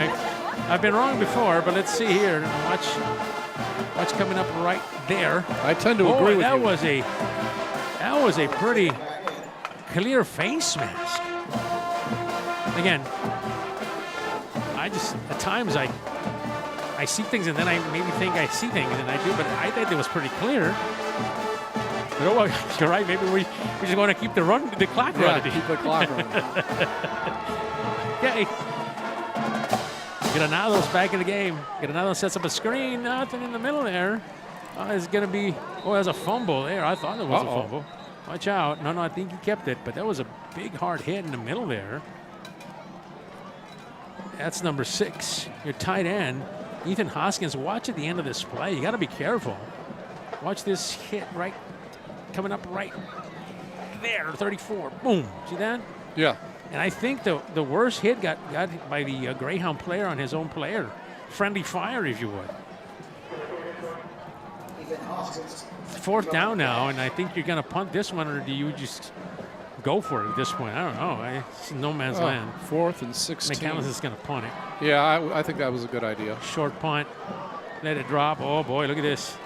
I've been wrong before, but let's see here. Watch coming up right there. I tend to agree with you. That was a pretty clear face mask. Again, I just at times I see things and then I maybe think I see things and I do, but I think it was pretty clear. But oh, well, you're right. Maybe we just want to keep the clock running. Keep the clock running. Okay. Granados back in the game. Granados sets up a screen. Nothing in the middle there. It's going to be, there's a fumble there. I thought it was a fumble. Watch out. No, I think he kept it, but that was a big hard hit in the middle there. That's number 6, your tight end, Ethan Hoskins. Watch at the end of this play. You got to be careful. Watch this hit coming up right there, 34. Boom. See that? Yeah. And I think the worst hit got by the Greyhound player on his own player. Friendly fire, if you would. 4th down now, and I think you're going to punt this one, or do you just go for it at this point? I don't know. It's no man's land. 4th and 16. McAllis is going to punt it. Yeah, I think that was a good idea. Short punt. Let it drop. Oh, boy, look at this.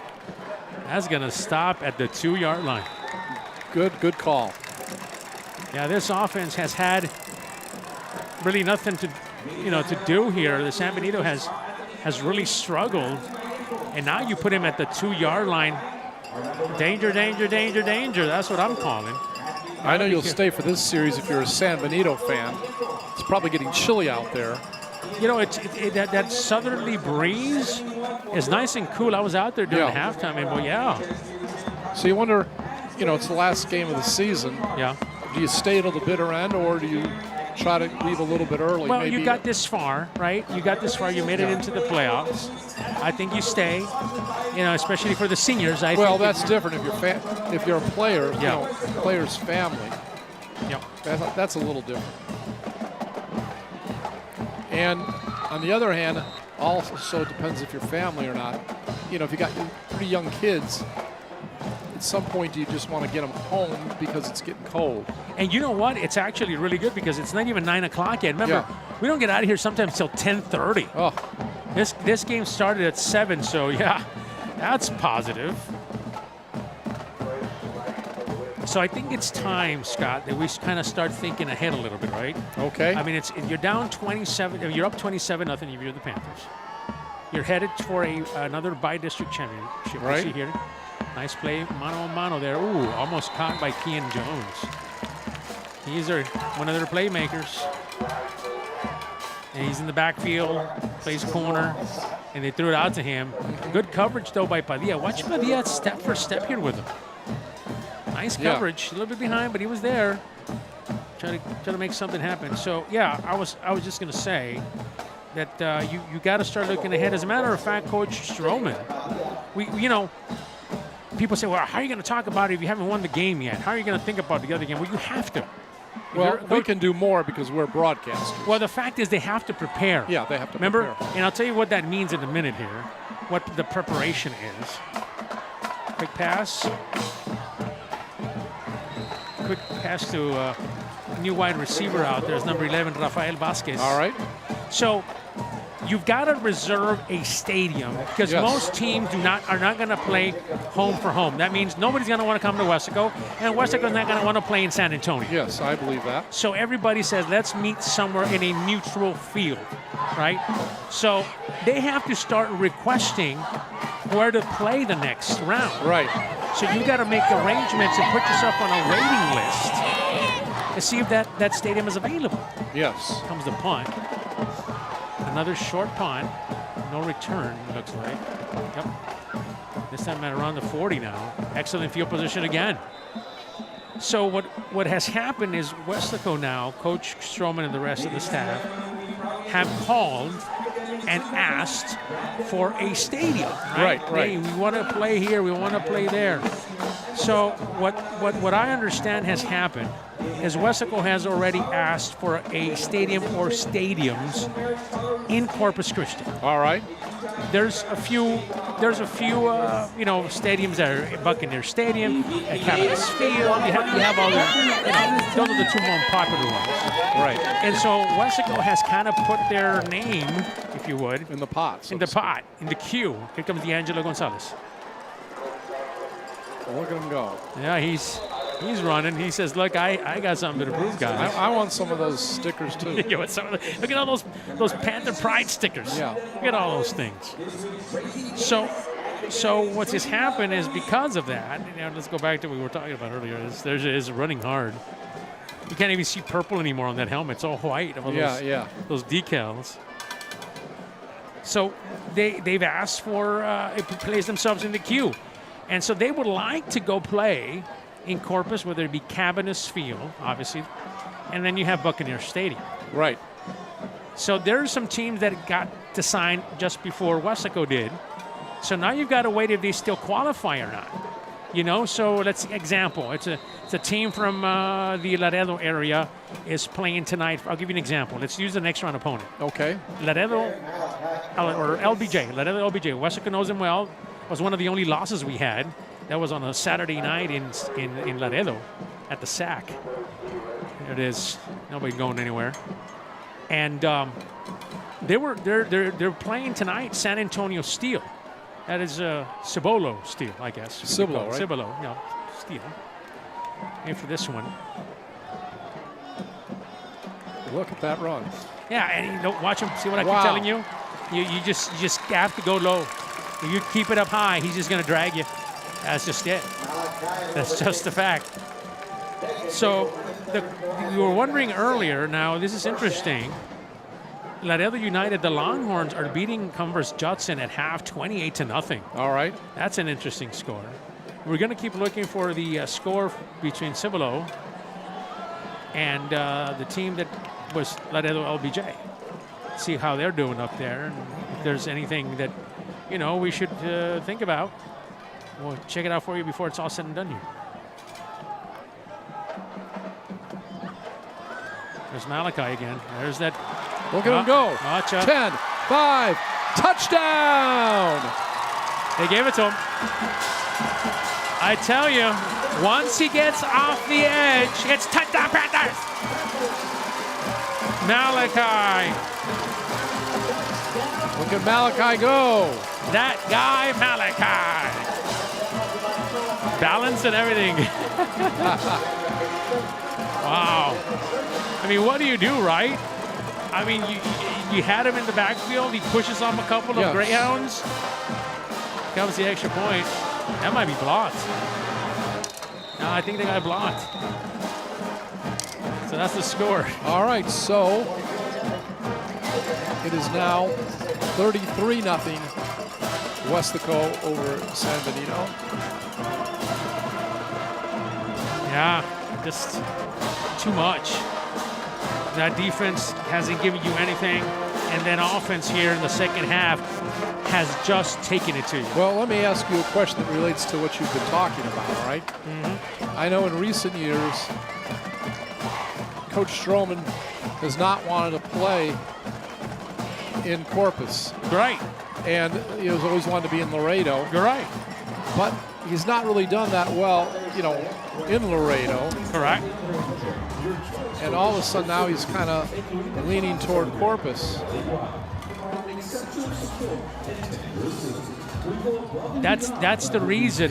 That's going to stop at the 2-yard line. Good call. Yeah, this offense has had really nothing to do here. The San Benito has really struggled, and now you put him at the 2-yard line. Danger, danger, danger, danger. That's what I'm calling. I know you'll stay for this series if you're a San Benito fan. It's probably getting chilly out there. You know, that southerly breeze is nice and cool. I was out there during halftime, and So you wonder, it's the last game of the season. Yeah. Do you stay till the bitter end, or do you try to leave a little bit early? Well, you got this far, right? You got this far. You made it into the playoffs. I think you stay, especially for the seniors. Well, that's different if you're a player, player's family. Yep. That's a little different. And on the other hand, also depends if you're family or not. If you got pretty young kids, at some point do you just want to get them home because it's getting cold? And you know what? It's actually really good because it's not even 9 o'clock yet. Remember, we don't get out of here sometimes till 10:30. Oh. This game started at 7, so that's positive. So I think it's time, Scott, that we kind of start thinking ahead a little bit, right? Okay. I mean, you're down 27. You're up 27-0 if you're the Panthers. You're headed for another bi-district championship. Right. You see here. Nice play, mano-a-mano there. Ooh, almost caught by Kian Jones. He's one of their playmakers. And he's in the backfield, plays corner, and they threw it out to him. Good coverage, though, by Padilla. Watch Padilla step for step here with him. Nice coverage. A little bit behind, but he was there. Try to make something happen. So, I was just going to say that you got to start looking ahead. As a matter of fact, Coach Stroman, people say, well, how are you going to talk about it if you haven't won the game yet? How are you going to think about the other game? Well, you have to. Well, we can do more because we're broadcasters. Well, the fact is they have to prepare. Yeah, they have to prepare. Remember? And I'll tell you what that means in a minute here, what the preparation is. Quick pass. Quick pass to a new wide receiver out there. Is number 11, Rafael Vasquez. All right. So you've got to reserve a stadium because most teams are not going to play home for home. That means nobody's going to want to come to Weslaco, and Weslaco's not going to want to play in San Antonio. Yes, I believe that. So everybody says, let's meet somewhere in a neutral field, right? So they have to start requesting where to play the next round. Right. So you got to make arrangements and put yourself on a waiting list to see if that stadium is available. Yes. Comes the punt. Another short punt. No return, looks like. Yep. This time at around the 40 now. Excellent field position again. So what has happened is Weslaco now, Coach Stroman and the rest of the staff, have called and asked for a stadium. Right. Hey, we want to play here. We want to play there. So what I understand has happened is Weslaco has already asked for a stadium or stadiums in Corpus Christi. All right. There's a few stadiums that are Buccaneer Stadium, at KWES Field. You have all the, those are the two more popular ones. Right. And so Weslaco has kind of put their name, if you would, in the pot. In the pot, in the queue. Here comes D'Angelo Gonzalez. Well, look at him go. Yeah, he's running. He says, "Look, I got something to prove, guys." I want some of those stickers too. Look at all those Panther Pride stickers. Yeah. Look at all those things. So what's just happened is because of that. Let's go back to what we were talking about earlier. Is running hard. You can't even see purple anymore on that helmet. It's all white. Of all those decals. So they've asked for to place themselves in the queue. And so they would like to go play in Corpus, whether it be KWES Field, obviously, and then you have Buccaneer Stadium. Right. So there's some teams that got to sign just before Weslaco did. So now you've got to wait if they still qualify or not. So let's example. It's a team from the Laredo area is playing tonight. I'll give you an example. Let's use the next round opponent. Okay. Laredo or LBJ. Laredo LBJ. Weslaco knows them well. Was one of the only losses we had. That was on a Saturday night in Laredo at the SAC. There it is. Nobody going anywhere. And they're playing tonight San Antonio Steel. That is Cibolo Steel, I guess. Cibolo, right? Cibolo, Steel. And for this one. Look at that run. Yeah, and watch him. See what I keep telling you? You just have to go low. If you keep it up high, he's just going to drag you. That's just it. That's just the fact. So you were wondering earlier, now this is interesting. Laredo United, the Longhorns, are beating Converse Judson at half 28-0. All right. That's an interesting score. We're going to keep looking for the score between Cibolo and the team that was Laredo LBJ. See how they're doing up there, and if there's anything that we should think about. We'll check it out for you before it's all said and done here. There's Malachi again. There's that. Look at him go. Gotcha. 10, 5, touchdown! They gave it to him. I tell you, once he gets off the edge, it's touchdown Panthers! Malachi. Look at Malachi go. That guy, Malachi. Balance and everything. Wow. I mean, what do you do, right? I mean, you had him in the backfield. He pushes on a couple of Greyhounds. Comes the extra point. That might be blocked. No, I think they got blocked. So that's the score. All right, so it is now 33-0 Weslaco over San Benito. Yeah, just too much. That defense hasn't given you anything, and then offense here in the second half has just taken it to you. Well, let me ask you a question that relates to what you've been talking about, all right? Mm-hmm. I know in recent years, Coach Stroman has not wanted to play in Corpus. Right. And he has always wanted to be in Laredo. You're right. But he's not really done that well, in Laredo. Correct. And all of a sudden now he's kind of leaning toward Corpus. That's the reason.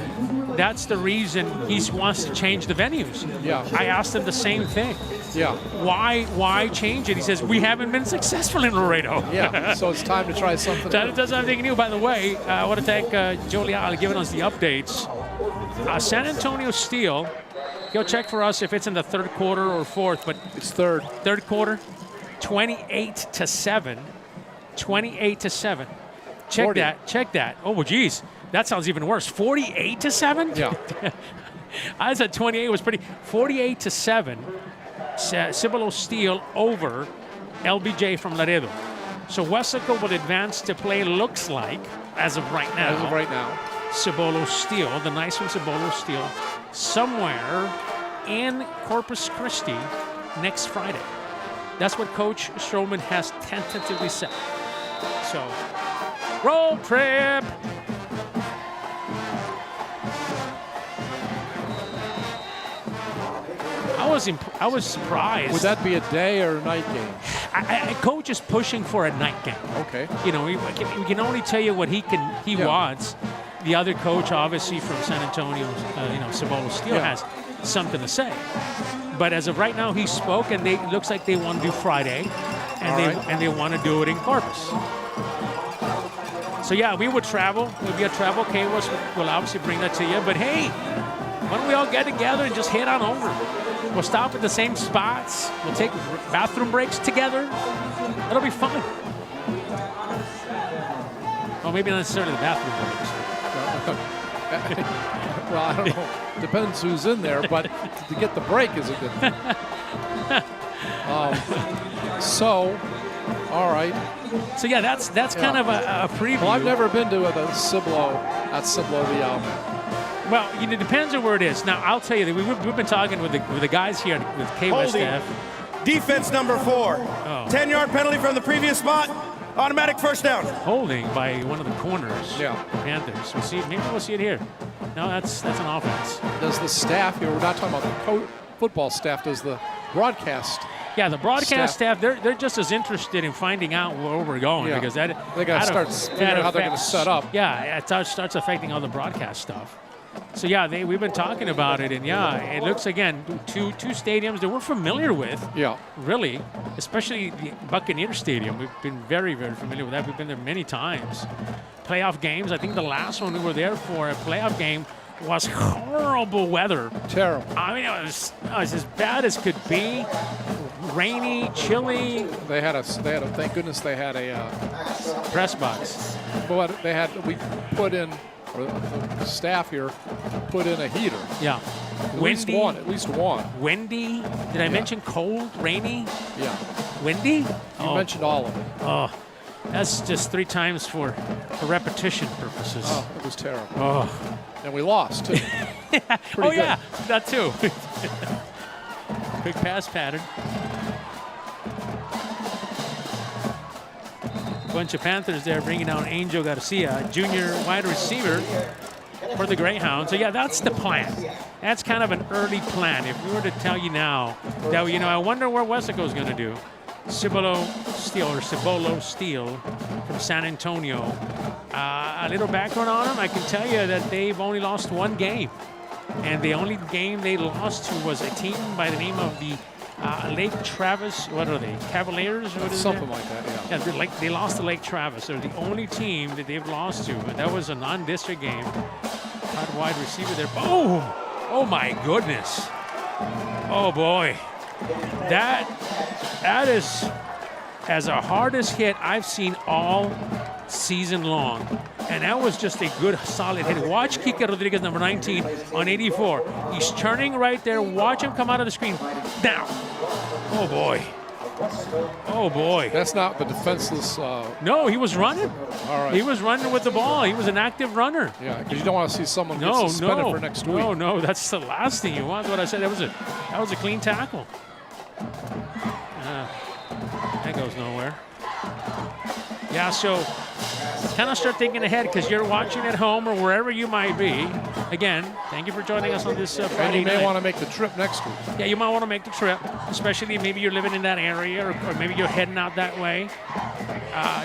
That's the reason he wants to change the venues. Yeah. I asked him the same thing. Yeah. Why change it? He says, we haven't been successful in Laredo. Yeah, so it's time to try something new. That's something new. By the way, I want to thank Joe Leal giving us the updates. San Antonio Steel, he'll check for us if it's in the third quarter or fourth, but it's third. Third quarter, 28-7. 28-7. Check 40. that. Check that. Oh, geez. That sounds even worse. 48-7? Yeah. I said 28 was pretty. 48-7. Cibolo Steel over LBJ from Laredo. So Weslaco will advance to play, looks like, as of right now. As of right now. Cibolo Steel, the nice one, Cibolo Steel, somewhere in Corpus Christi next Friday. That's what Coach Strowman has tentatively said. So, road trip. I was surprised. Would that be a day or a night game? Coach is pushing for a night game. Okay. You know, we can only tell you what he wants. The other coach, obviously from San Antonio, Cibolo Steel, has something to say. But as of right now, he spoke, and it looks like they want to do Friday, and they want to do it in Corpus. So yeah, we would travel. It would be a travel. KWES will obviously bring that to you. But hey, why don't we all get together and just head on over? We'll stop at the same spots. We'll take bathroom breaks together. It'll be fun. Well, maybe not necessarily the bathroom breaks. Well, I don't know. Depends who's in there, but to get the break is a good thing. All right. So yeah, that's kind of a preview. Well, I've never been to the Cibolo. That's Cibolo, well, it depends on where it is. Now, I'll tell you that we've been talking with the guys here with KWES staff. Defense number 4. 10-yard penalty from the previous spot. Automatic first down. Holding by one of the corners. Yeah. Panthers. Maybe we'll see it here. No, that's an offense. Does the staff here? We're not talking about the football staff. Does the broadcast? Yeah, the broadcast staff. They're just as interested in finding out where we're going because they got to start figuring out how they're going to set up. Yeah, it starts affecting all the broadcast stuff. So yeah, we've been talking about it, and yeah, it looks again two stadiums that we're familiar with. Yeah, really, especially the Buccaneer Stadium. We've been very, very familiar with that. We've been there many times. Playoff games. I think the last one we were there for a playoff game was horrible weather. Terrible. I mean, it was as bad as could be. Rainy, chilly. They had a. Thank goodness they had a press box. But we put in. Or the staff here put in a heater. Yeah. At least one. Windy. Did I mention cold, rainy? Yeah. Windy? You mentioned all of it. Oh, that's just 3 times for repetition purposes. Oh, it was terrible. Oh. And we lost, too. Yeah, that too. Big pass pattern. Bunch of Panthers there bringing down Angel Garcia, junior wide receiver for the Greyhounds. So yeah, that's the plan. That's kind of an early plan. If we were to tell you now that, I wonder where Weslaco is going to do. Cibolo Steel from San Antonio. A little background on them. I can tell you that they've only lost 1 game. And the only game they lost to was a team by the name of the Lake Travis, what are they? Cavaliers? What is Something like that, yeah. They lost to Lake Travis. They're the only team that they've lost to, and that was a non-district game. Hot wide receiver there. Boom! Oh my goodness! Oh boy, that is as the hardest hit I've seen all season long. And that was just a good, solid hit. Watch Kike Rodriguez, number 19, on 84. He's turning right there. Watch him come out of the screen. Now. Oh, boy. Oh, boy. That's not the defenseless. No, he was running. All right. He was running with the ball. He was an active runner. Yeah, because you don't want to see someone get suspended for next week. No, that's the last thing you want. What I said, that was a clean tackle. That goes nowhere. Yeah, so kind of start thinking ahead because you're watching at home or wherever you might be. Again, thank you for joining us on this Friday night. And you may want to make the trip next week. Yeah, you might want to make the trip, especially maybe you're living in that area or maybe you're heading out that way.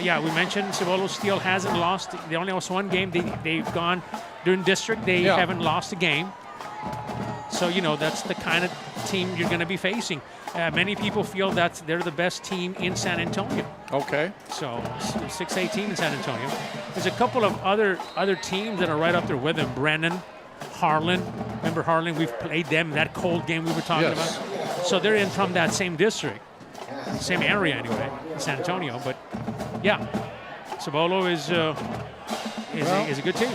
Yeah, we mentioned Cibolo Steel hasn't lost. They only lost 1 game. They've gone during district. They haven't lost a game. So, that's the kind of team you're going to be facing. Many people feel that they're the best team in San Antonio. Okay. So 6A team in San Antonio. There's a couple of other teams that are right up there with them. Brennan, Harlan. Remember Harlan? We've played them that cold game we were talking about. So they're in from that same district, same area anyway, San Antonio. But Yeah, Cibolo is a good team.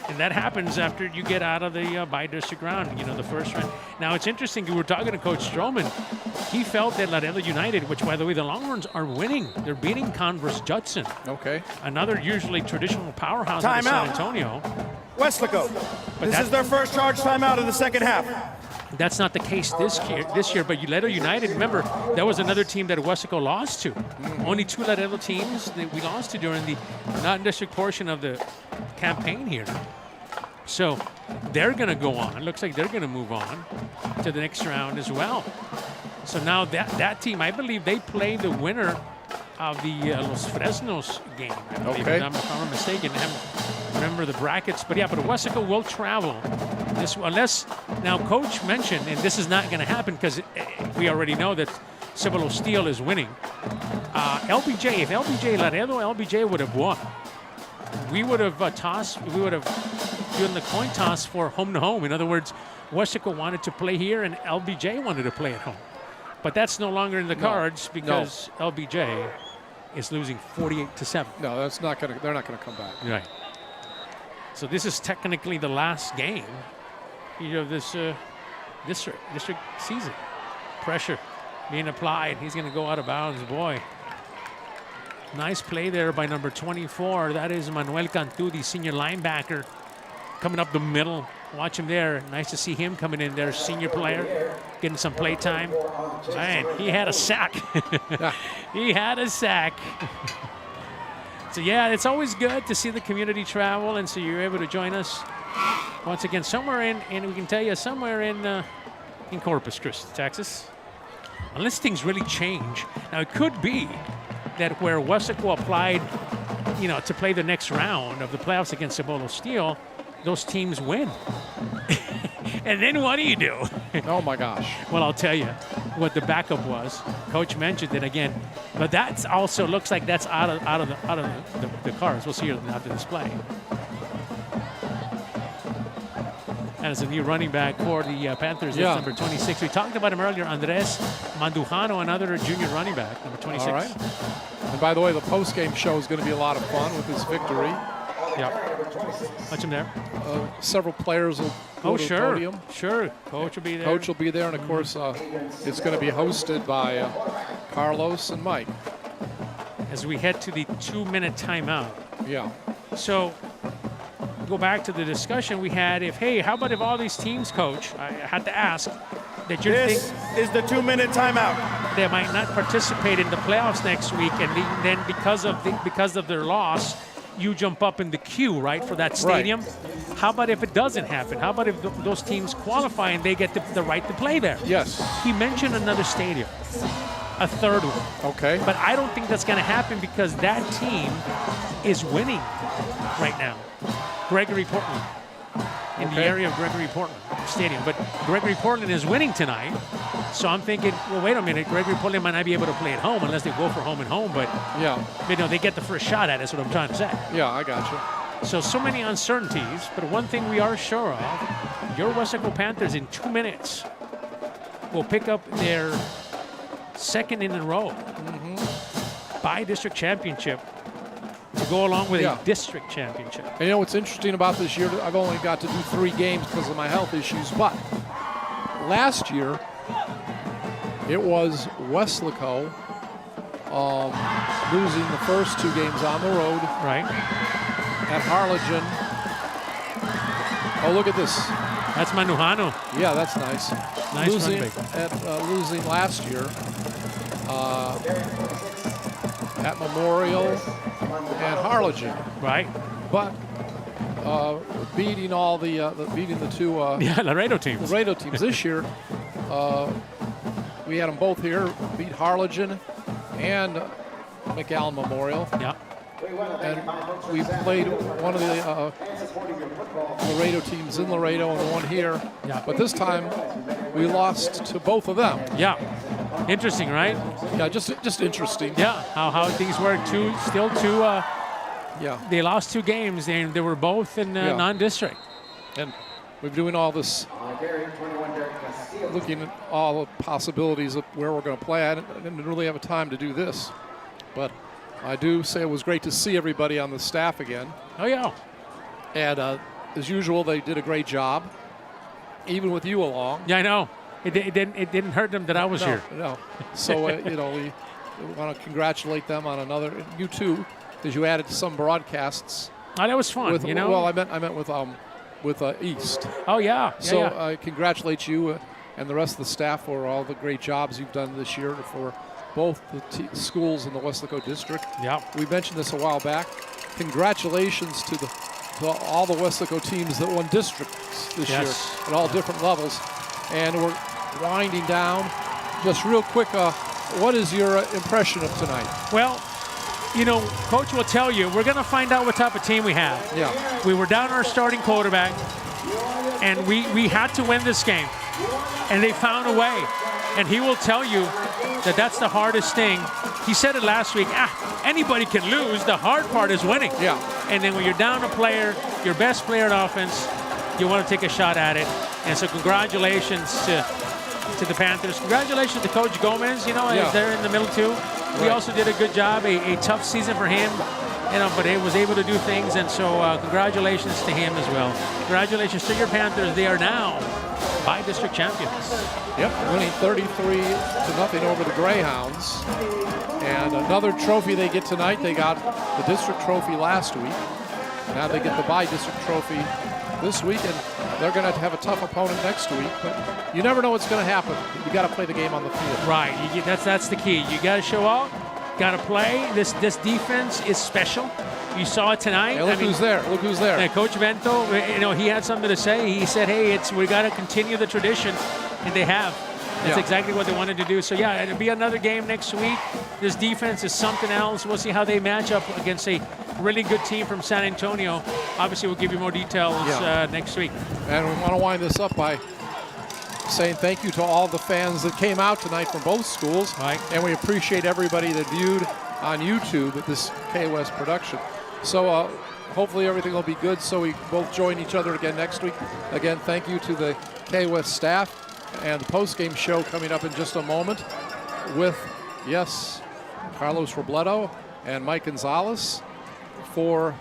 And that happens after you get out of the by-district round, the first round. Now, it's interesting. We were talking to Coach Stroman. He felt that Laredo United, which, by the way, the Longhorns are winning. They're beating Converse Judson. Okay. Another usually traditional powerhouse in San Antonio. Weslaco. This is their first charge timeout of the second half. That's not the case this year, but Laredo United, remember, that was another team that Weslaco lost to. Only 2 Laredo teams that we lost to during the non-district portion of the campaign here. So they're going to go on. Looks like they're going to move on to the next round as well. So now that team, I believe they play the winner of the Los Fresnos game. I believe, okay. If I'm not mistaken. I haven't remember the brackets. But yeah, but Weslaco will travel. Unless, now Coach mentioned, and this is not going to happen because we already know that Cibolo Steel is winning. LBJ, if Laredo LBJ would have won, we would have done the coin toss for home to home. In other words, Weslaco wanted to play here and LBJ wanted to play at home. But that's no longer in the cards because LBJ is losing 48-7. No, that's not going to. They're not going to come back. Right. So this is technically the last game, of this district season. Pressure being applied. He's going to go out of bounds. Boy, nice play there by number 24. That is Manuel Cantu, the senior linebacker, coming up the middle. Watch him there. Nice to see him coming in there, senior player, getting some play time. Man, he had a sack. He had a sack. So, yeah, it's always good to see the community travel, and so you're able to join us once again somewhere and we can tell you somewhere in Corpus Christi, Texas. Unless things really change. Now, it could be that where Weslaco applied, to play the next round of the playoffs against Cibolo Steel, those teams win. And then what do you do? Oh, my gosh. Well, I'll tell you what the backup was. Coach mentioned it again. But that's also looks like that's out of the cards. We'll see after this play. And it's a new running back for the Panthers. That's number 26. We talked about him earlier. Andres Mandujano, another junior running back, number 26. All right. And by the way, the post-game show is going to be a lot of fun with his victory. Yep. Watch him there. Several players will go to the podium. Sure. Coach will be there. Coach will be there, and of course, it's going to be hosted by Carlos and Mike. As we head to the 2-minute timeout. Yeah. So, go back to the discussion we had. How about if all these teams, Coach, I had to ask, that you think is the 2-minute timeout. They might not participate in the playoffs next week, and then because of their loss, you jump up in the queue, right, for that stadium. Right. How about if it doesn't happen? How about if those teams qualify and they get the right to play there? Yes. He mentioned another stadium, a third one. Okay. But I don't think that's going to happen because that team is winning right now. Gregory Portland. In the area of Gregory Portland Stadium. But Gregory Portland is winning tonight. So I'm thinking, well, wait a minute. Gregory Portland might not be able to play at home unless they go for home and home. But, they get the first shot at it. That's what I'm trying to say. Yeah, I got you. So many uncertainties. But one thing we are sure of, your Weslaco Panthers in 2 minutes will pick up their second in a row by-district championship to go along with a district championship. And what's interesting about this year, I've only got to do 3 games because of my health issues, but last year it was Weslaco losing the first 2 games on the road. Right. At Harlingen. Oh, look at this. That's Manujano. Yeah, that's nice. Nice losing running back. Losing last year at Memorial and Harlingen. Right. But beating the 2 Laredo teams. Laredo teams this year. We had them both here, beat Harlingen and McAllen Memorial. Yeah. And we played one of the Laredo teams in Laredo and the one here. Yeah. But this time we lost to both of them. Yeah. Interesting, right? Yeah, just interesting. Yeah, how things work. Still two. They lost 2 games, and they were both in non-district. And we're doing all this, looking at all the possibilities of where we're going to play. I didn't really have a time to do this. But I do say it was great to see everybody on the staff again. Oh, yeah. And as usual, they did a great job, even with you along. Yeah, I know. It didn't hurt them that I was here. No. So, we want to congratulate them on another. You too, because you added some broadcasts. Oh, that was fun, Well, I meant with East. Oh, yeah. So I congratulate you and the rest of the staff for all the great jobs you've done this year for both the schools in the Weslaco district. Yeah. We mentioned this a while back. Congratulations to all the Weslaco teams that won districts this year at all different levels. And we're winding down. Just real quick, what is your impression of tonight? Well, Coach will tell you, we're going to find out what type of team we have. Yeah. We were down our starting quarterback, and we had to win this game. And they found a way. And he will tell you that that's the hardest thing. He said it last week, anybody can lose. The hard part is winning. Yeah. And then when you're down a player, your best player in offense, you want to take a shot at it. And so congratulations to the Panthers. Congratulations to Coach Gomez, as they're in the middle too. He also did a good job, a tough season for him, but he was able to do things, and so congratulations to him as well. Congratulations to your Panthers. They are now by-district champions. Yep, winning 33-0 over the Greyhounds. And another trophy they get tonight. They got the district trophy last week. Now they get the by-district trophy this week, and they're going to have a tough opponent next week. But you never know what's going to happen. You got to play the game on the field. Right. That's the key. You got to show up. Got to play. This defense is special. You saw it tonight. Hey, look who's there. Look who's there. Coach Vento, he had something to say. He said, hey, we got to continue the tradition, and they have. That's exactly what they wanted to do. So, yeah, it'll be another game next week. This defense is something else. We'll see how they match up against a really good team from San Antonio. Obviously, we'll give you more details next week. And we want to wind this up by saying thank you to all the fans that came out tonight from both schools. Right. And we appreciate everybody that viewed on YouTube this KWES production. So hopefully everything will be good so we both join each other again next week. Again, thank you to the KWES staff and the post-game show coming up in just a moment with, Carlos Robledo and Mike Gonzalez. For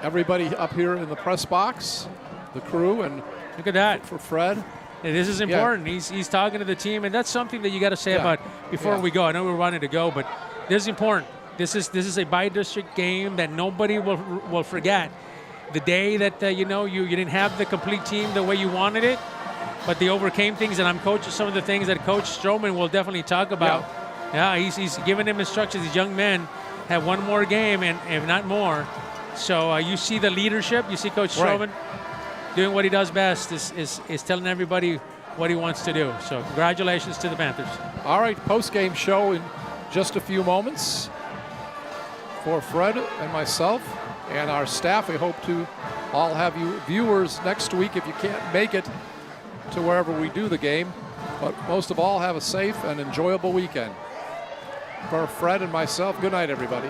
everybody up here in the press box, the crew, and look at that for Fred. And this is important. He's talking to the team, and that's something that you got to say about before we go. I know we're wanting to go, but this is important. This is a by-district game that nobody will forget. The day that you didn't have the complete team the way you wanted it, but they overcame things, and I'm coaching some of the things that Coach Stroman will definitely talk about. Yeah, he's giving them instructions. These young men have one more game, and if not more. So you see the leadership. You see Coach Stroman doing what he does best, is telling everybody what he wants to do. So congratulations to the Panthers. All right, post-game show in just a few moments. For Fred and myself and our staff, we hope to all have you viewers next week if you can't make it to wherever we do the game. But most of all, have a safe and enjoyable weekend. For Fred and myself, good night, everybody.